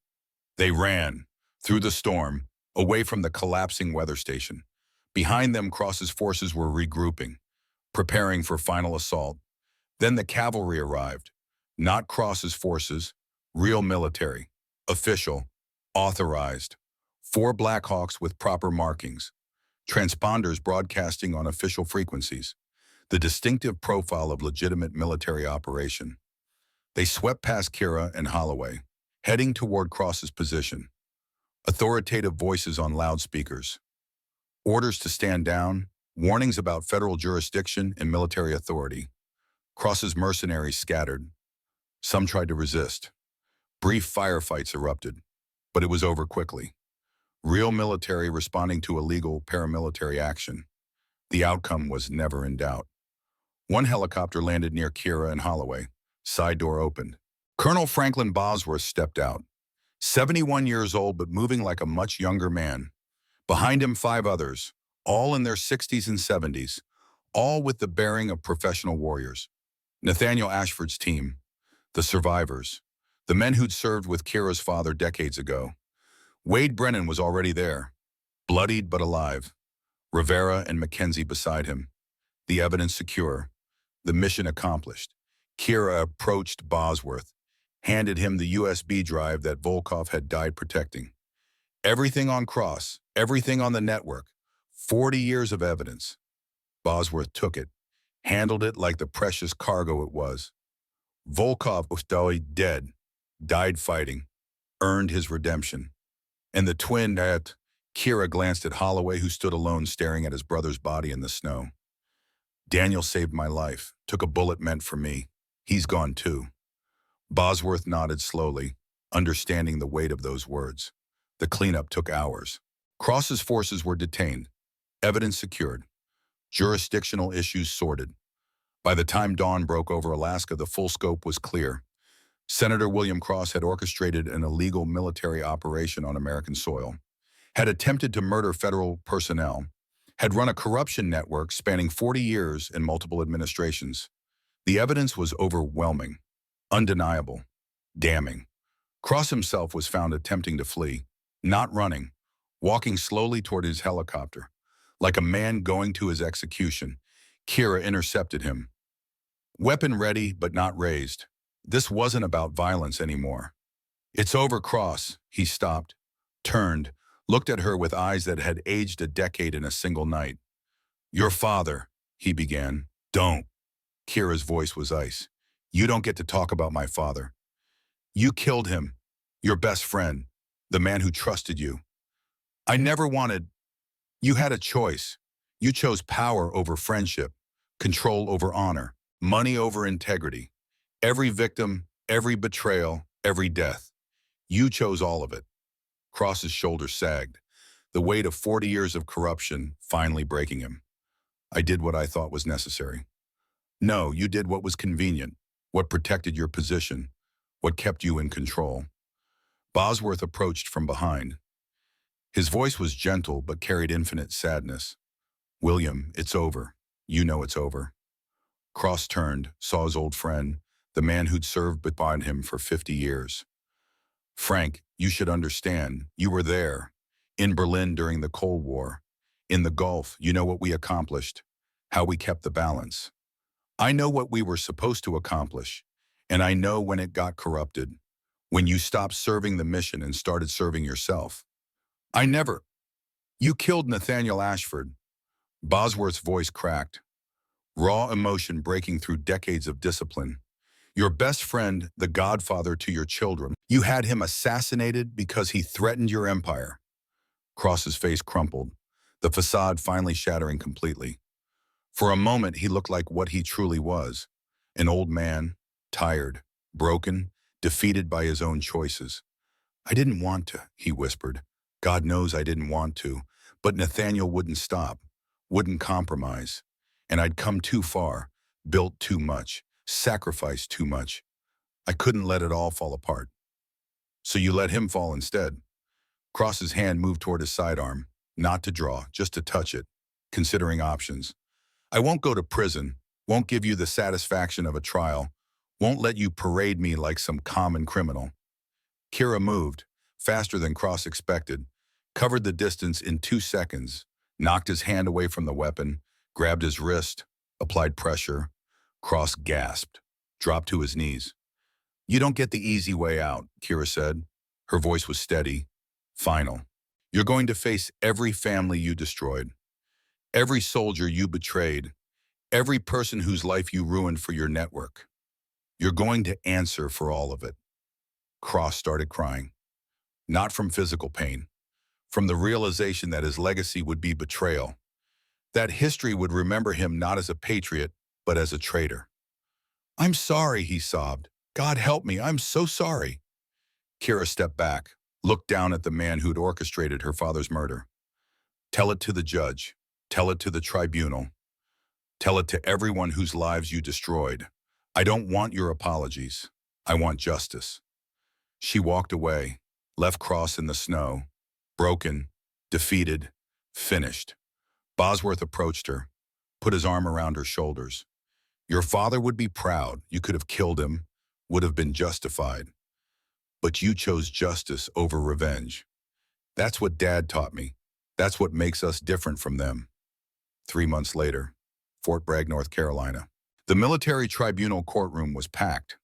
They ran, through the storm, away from the collapsing weather station. Behind them, Cross's forces were regrouping, preparing for final assault. Then the cavalry arrived. Not Cross's forces, real military, official, authorized. 4 Blackhawks with proper markings. Transponders broadcasting on official frequencies. The distinctive profile of legitimate military operation. They swept past Kira and Holloway, heading toward Cross's position. Authoritative voices on loudspeakers. Orders to stand down, warnings about federal jurisdiction and military authority. Cross's mercenaries scattered, Some tried to resist. Brief firefights erupted, but it was over quickly. Real military responding to illegal paramilitary action. The outcome was never in doubt. One helicopter landed near Kira and Holloway. Side door opened. Colonel Franklin Bosworth stepped out. 71 years old, but moving like a much younger man. Behind him, 5 others, all in their 60s and 70s, all with the bearing of professional warriors. Nathaniel Ashford's team, the survivors, the men who'd served with Kira's father decades ago. Wade Brennan was already there, bloodied but alive. Rivera and Mackenzie beside him. The evidence secure, the mission accomplished. Kira approached Bosworth, handed him the USB drive that Volkov had died protecting. Everything on Cross, everything on the network, 40 years of evidence. Bosworth took it, handled it like the precious cargo it was. Volkov was dead, died fighting, earned his redemption. And the twin Kira glanced at Holloway, who stood alone staring at his brother's body in the snow. Daniel saved my life, took a bullet meant for me. He's gone too. Bosworth nodded slowly, understanding the weight of those words. The cleanup took hours. Cross's forces were detained, evidence secured, jurisdictional issues sorted. By the time dawn broke over Alaska, the full scope was clear. Senator William Cross had orchestrated an illegal military operation on American soil, had attempted to murder federal personnel, had run a corruption network spanning 40 years in multiple administrations. The evidence was overwhelming, undeniable, damning. Cross himself was found attempting to flee, not running, walking slowly toward his helicopter. Like a man going to his execution, Kira intercepted him. Weapon ready but not raised. This wasn't about violence anymore. It's over, Cross. He stopped, turned, looked at her with eyes that had aged a decade in a single night. Your father, he began. Don't. Kira's voice was ice. You don't get to talk about my father. You killed him, your best friend, the man who trusted you. I never wanted. You had a choice. You chose power over friendship, control over honor, money over integrity. Every victim, every betrayal, every death. You chose all of it. Cross's shoulders sagged, the weight of 40 years of corruption finally breaking him. I did what I thought was necessary. No, you did what was convenient, what protected your position, what kept you in control. Bosworth approached from behind. His voice was gentle but carried infinite sadness. William, it's over. You know it's over. Cross turned, saw his old friend, the man who'd served beside him for 50 years. Frank, you should understand. You were there. In Berlin during the Cold War. In the Gulf, you know what we accomplished. How we kept the balance. I know what we were supposed to accomplish. And I know when it got corrupted. When you stopped serving the mission and started serving yourself. You killed Nathaniel Ashford. Bosworth's voice cracked. Raw emotion breaking through decades of discipline. Your best friend, the godfather to your children. You had him assassinated because he threatened your empire. Cross's face crumpled, the facade finally shattering completely. For a moment, he looked like what he truly was. An old man, tired, broken, defeated by his own choices. I didn't want to, he whispered. God knows I didn't want to, but Nathaniel wouldn't stop, wouldn't compromise. And I'd come too far, built too much, sacrificed too much. I couldn't let it all fall apart. So you let him fall instead. Cross's hand moved toward his sidearm, not to draw, just to touch it, considering options. I won't go to prison, won't give you the satisfaction of a trial, won't let you parade me like some common criminal. Kira moved, faster than Cross expected, covered the distance in 2 seconds, knocked his hand away from the weapon, grabbed his wrist, applied pressure. Cross gasped, dropped to his knees. You don't get the easy way out, Kira said. Her voice was steady, final. You're going to face every family you destroyed, every soldier you betrayed, every person whose life you ruined for your network. You're going to answer for all of it. Cross started crying, not from physical pain, from the realization that his legacy would be betrayal, that history would remember him not as a patriot, but as a traitor. I'm sorry, he sobbed. God help me, I'm so sorry. Kira stepped back, looked down at the man who'd orchestrated her father's murder. Tell it to the judge. Tell it to the tribunal. Tell it to everyone whose lives you destroyed. I don't want your apologies. I want justice. She walked away, left Cross in the snow, broken, defeated, finished. Bosworth approached her, put his arm around her shoulders. Your father would be proud. You could have killed him, would have been justified. But you chose justice over revenge. That's what Dad taught me. That's what makes us different from them. 3 months later, Fort Bragg, North Carolina. The military tribunal courtroom was packed,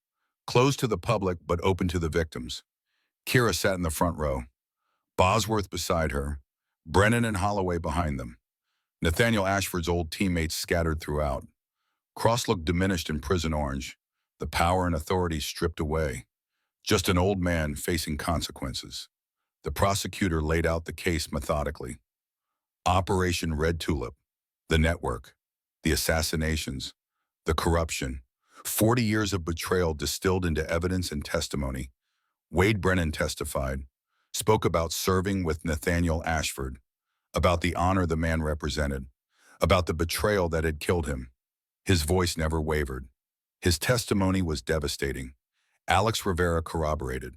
closed to the public but open to the victims. Kira sat in the front row, Bosworth beside her, Brennan and Holloway behind them. Nathaniel Ashford's old teammates scattered throughout. Cross looked diminished in prison orange, the power and authority stripped away. Just an old man facing consequences. The prosecutor laid out the case methodically. Operation Red Tulip, the network, the assassinations, the corruption, 40 years of betrayal distilled into evidence and testimony. Wade Brennan testified, spoke about serving with Nathaniel Ashford, about the honor the man represented, about the betrayal that had killed him. His voice never wavered. His testimony was devastating. Alex Rivera corroborated,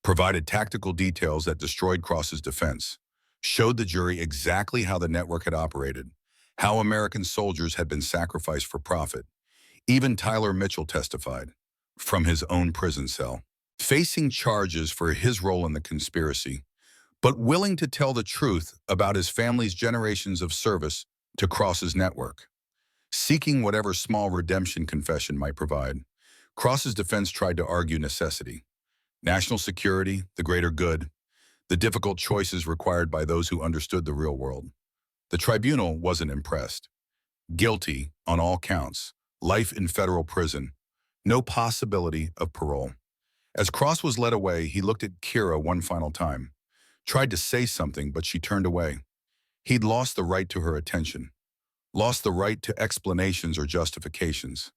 provided tactical details that destroyed Cross's defense, showed the jury exactly how the network had operated, how American soldiers had been sacrificed for profit. Even Tyler Mitchell testified, from his own prison cell, facing charges for his role in the conspiracy, but willing to tell the truth about his family's generations of service to Cross's network. Seeking whatever small redemption confession might provide, Cross's defense tried to argue necessity. National security, the greater good, the difficult choices required by those who understood the real world. The tribunal wasn't impressed. Guilty on all counts, life in federal prison, no possibility of parole. As Cross was led away, he looked at Kira one final time, tried to say something, but she turned away. He'd lost the right to her attention, lost the right to explanations or justifications.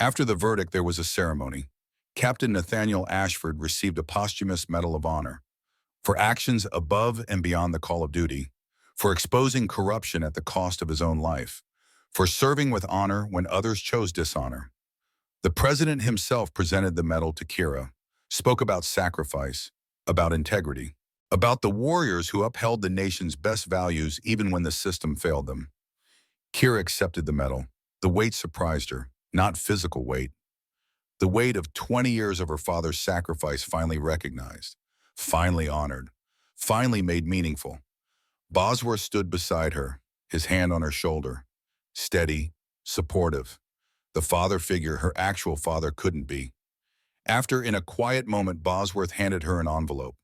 After the verdict, there was a ceremony. Captain Nathaniel Ashford received a posthumous Medal of Honor for actions above and beyond the call of duty, for exposing corruption at the cost of his own life, for serving with honor when others chose dishonor. The president himself presented the medal to Kira, spoke about sacrifice, about integrity, about the warriors who upheld the nation's best values even when the system failed them. Kira accepted the medal. The weight surprised her, not physical weight. The weight of 20 years of her father's sacrifice finally recognized, finally honored, finally made meaningful. Bosworth stood beside her, his hand on her shoulder, steady, supportive. The father figure her actual father couldn't be. After, in a quiet moment, Bosworth handed her an envelope,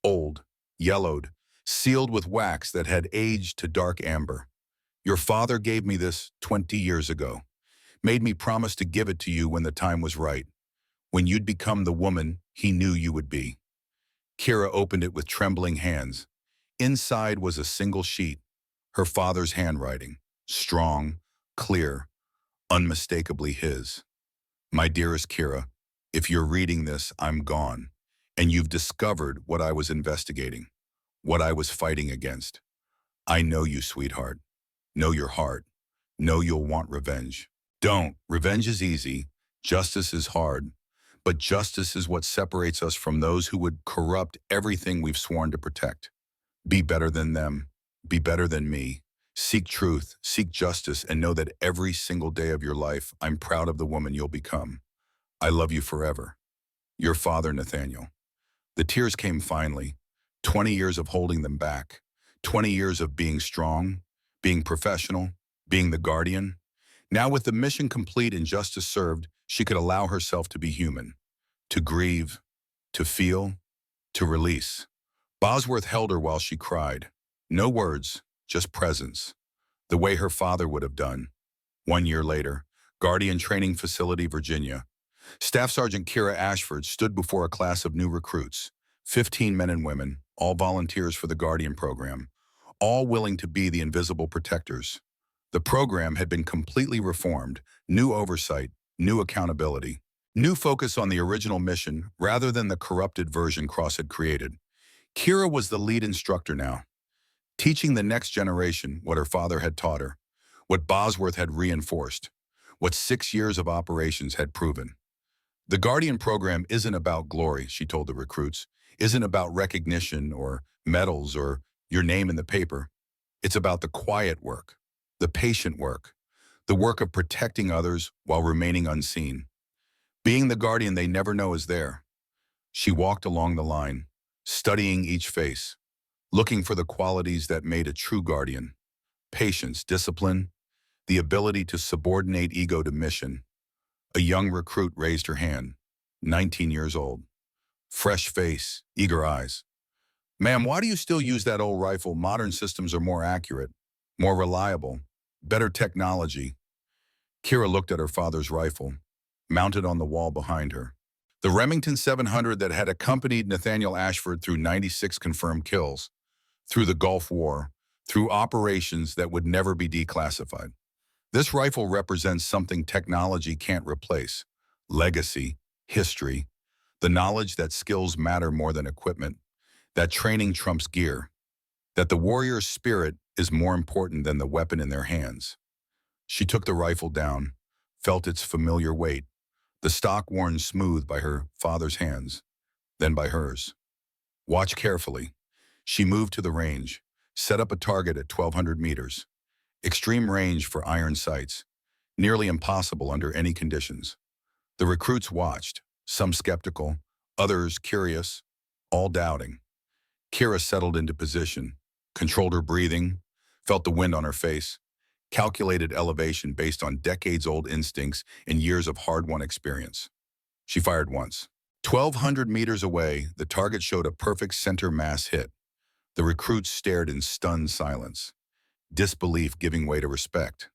old, yellowed, sealed with wax that had aged to dark amber. Your father gave me this 20 years ago, made me promise to give it to you when the time was right, when you'd become the woman he knew you would be. Kira opened it with trembling hands. Inside was a single sheet, her father's handwriting, strong, clear, unmistakably his. My dearest Kira, if you're reading this, I'm gone, and you've discovered what I was investigating, what I was fighting against. I know you, sweetheart. Know your heart. Know you'll want revenge. Don't. Revenge is easy. Justice is hard. But justice is what separates us from those who would corrupt everything we've sworn to protect. Be better than them. Be better than me. Seek truth, seek justice, and know that every single day of your life, I'm proud of the woman you'll become. I love you forever. Your father, Nathaniel. The tears came finally. 20 years of holding them back. 20 years of being strong, being professional, being the guardian. Now with the mission complete and justice served, she could allow herself to be human, to grieve, to feel, to release. Bosworth held her while she cried. No words, just presence, the way her father would have done. 1 year later, Guardian Training Facility, Virginia. Staff Sergeant Kira Ashford stood before a class of new recruits, 15 men and women, all volunteers for the Guardian program, all willing to be the invisible protectors. The program had been completely reformed, new oversight, new accountability. New focus on the original mission rather than the corrupted version Cross had created. Kira was the lead instructor now, teaching the next generation what her father had taught her, what Bosworth had reinforced, what 6 years of operations had proven. The Guardian program isn't about glory, she told the recruits, isn't about recognition or medals or your name in the paper. It's about the quiet work, the patient work, the work of protecting others while remaining unseen. Being the Guardian they never know is there. She walked along the line, studying each face, looking for the qualities that made a true Guardian: patience, discipline, the ability to subordinate ego to mission. A young recruit raised her hand, 19 years old. Fresh face, eager eyes. Ma'am, why do you still use that old rifle? Modern systems are more accurate, more reliable, better technology. Kira looked at her father's rifle, mounted on the wall behind her. The Remington 700 that had accompanied Nathaniel Ashford through 96 confirmed kills, through the Gulf War, through operations that would never be declassified. This rifle represents something technology can't replace: legacy, history, the knowledge that skills matter more than equipment, that training trumps gear, that the warrior's spirit is more important than the weapon in their hands. She took the rifle down, felt its familiar weight, the stock worn smooth by her father's hands, then by hers. Watch carefully. She moved to the range, set up a target at 1,200 meters. Extreme range for iron sights, nearly impossible under any conditions. The recruits watched, some skeptical, others curious, all doubting. Kira settled into position, controlled her breathing, felt the wind on her face, calculated elevation based on decades-old instincts and years of hard-won experience. She fired once. 1,200 meters away, the target showed a perfect center mass hit. The recruits stared in stunned silence, disbelief giving way to respect.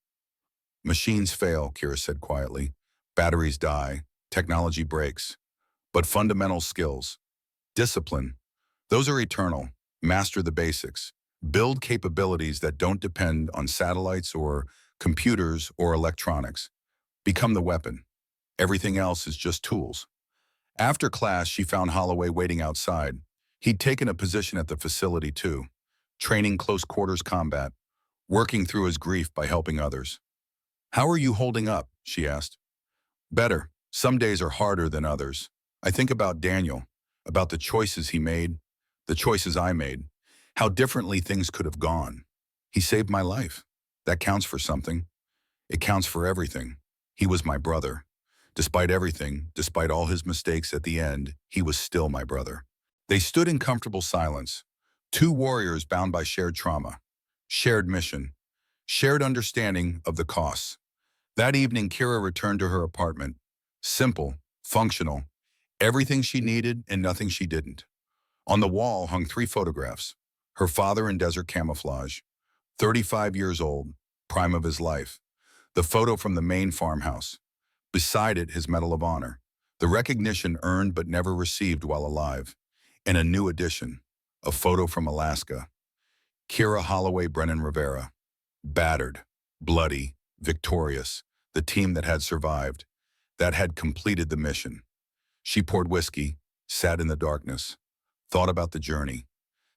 Machines fail, Kira said quietly. Batteries die, technology breaks. But fundamental skills, discipline, those are eternal. Master the basics. Build capabilities that don't depend on satellites or computers or electronics. Become the weapon. Everything else is just tools. After class, she found Holloway waiting outside. He'd taken a position at the facility too, training close quarters combat, working through his grief by helping others. "How are you holding up?" she asked. "Better. Some days are harder than others. I think about Daniel, about the choices he made, the choices I made, how differently things could have gone. He saved my life. That counts for something. It counts for everything. He was my brother. Despite everything, despite all his mistakes at the end, he was still my brother." They stood in comfortable silence, two warriors bound by shared trauma, shared mission, shared understanding of the costs. That evening, Kira returned to her apartment. Simple, functional, everything she needed and nothing she didn't. On the wall hung 3 photographs. Her father in desert camouflage, 35 years old, prime of his life. The photo from the main farmhouse. Beside it, his Medal of Honor, the recognition earned but never received while alive. And a new addition, a photo from Alaska. Kira Holloway Brennan Rivera. Battered, bloody, victorious, the team that had survived, that had completed the mission. She poured whiskey, sat in the darkness, thought about the journey.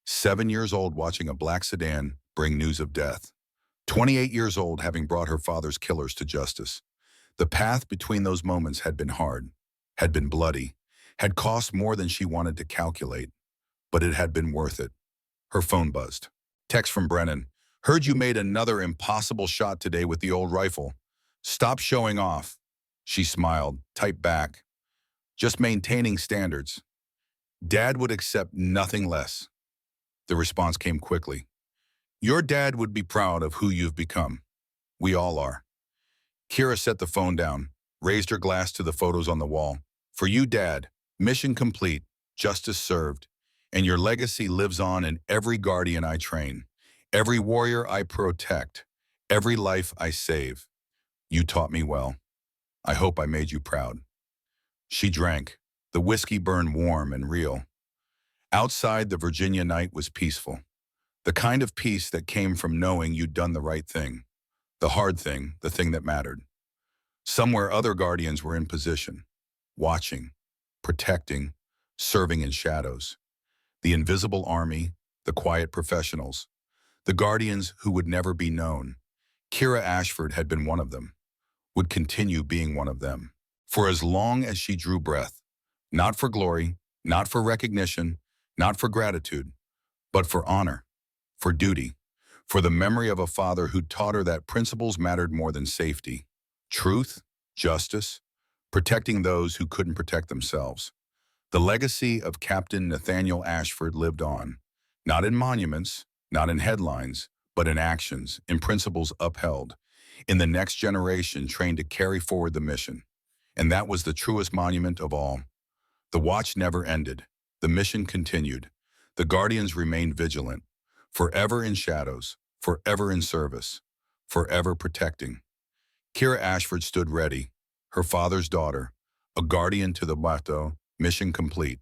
7 years old watching a black sedan bring news of death. 28 years old having brought her father's killers to justice. The path between those moments had been hard, had been bloody, had cost more than she wanted to calculate, but it had been worth it. Her phone buzzed. Text from Brennan. "Heard you made another impossible shot today with the old rifle. Stop showing off." She smiled, typed back. "Just maintaining standards. Dad would accept nothing less." The response came quickly. "Your dad would be proud of who you've become. We all are." Kira set the phone down, raised her glass to the photos on the wall. "For you, Dad, mission complete, justice served, and your legacy lives on in every guardian I train, every warrior I protect, every life I save. You taught me well. I hope I made you proud." She drank. The whiskey burned warm and real. Outside, the Virginia night was peaceful. The kind of peace that came from knowing you'd done the right thing. The hard thing, the thing that mattered. Somewhere other guardians were in position, watching, protecting, serving in shadows. The invisible army, the quiet professionals, the guardians who would never be known. Kira Ashford had been one of them, would continue being one of them. For as long as she drew breath, not for glory, not for recognition, not for gratitude, but for honor, for duty, for the memory of a father who taught her that principles mattered more than safety. Truth, justice, protecting those who couldn't protect themselves. The legacy of Captain Nathaniel Ashford lived on, not in monuments, not in headlines, but in actions, in principles upheld, in the next generation trained to carry forward the mission. And that was the truest monument of all. The watch never ended. The mission continued. The guardians remained vigilant, forever in shadows, forever in service, forever protecting. Kira Ashford stood ready, her father's daughter, a guardian to the bateau, mission complete.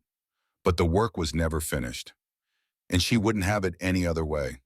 But the work was never finished, and she wouldn't have it any other way.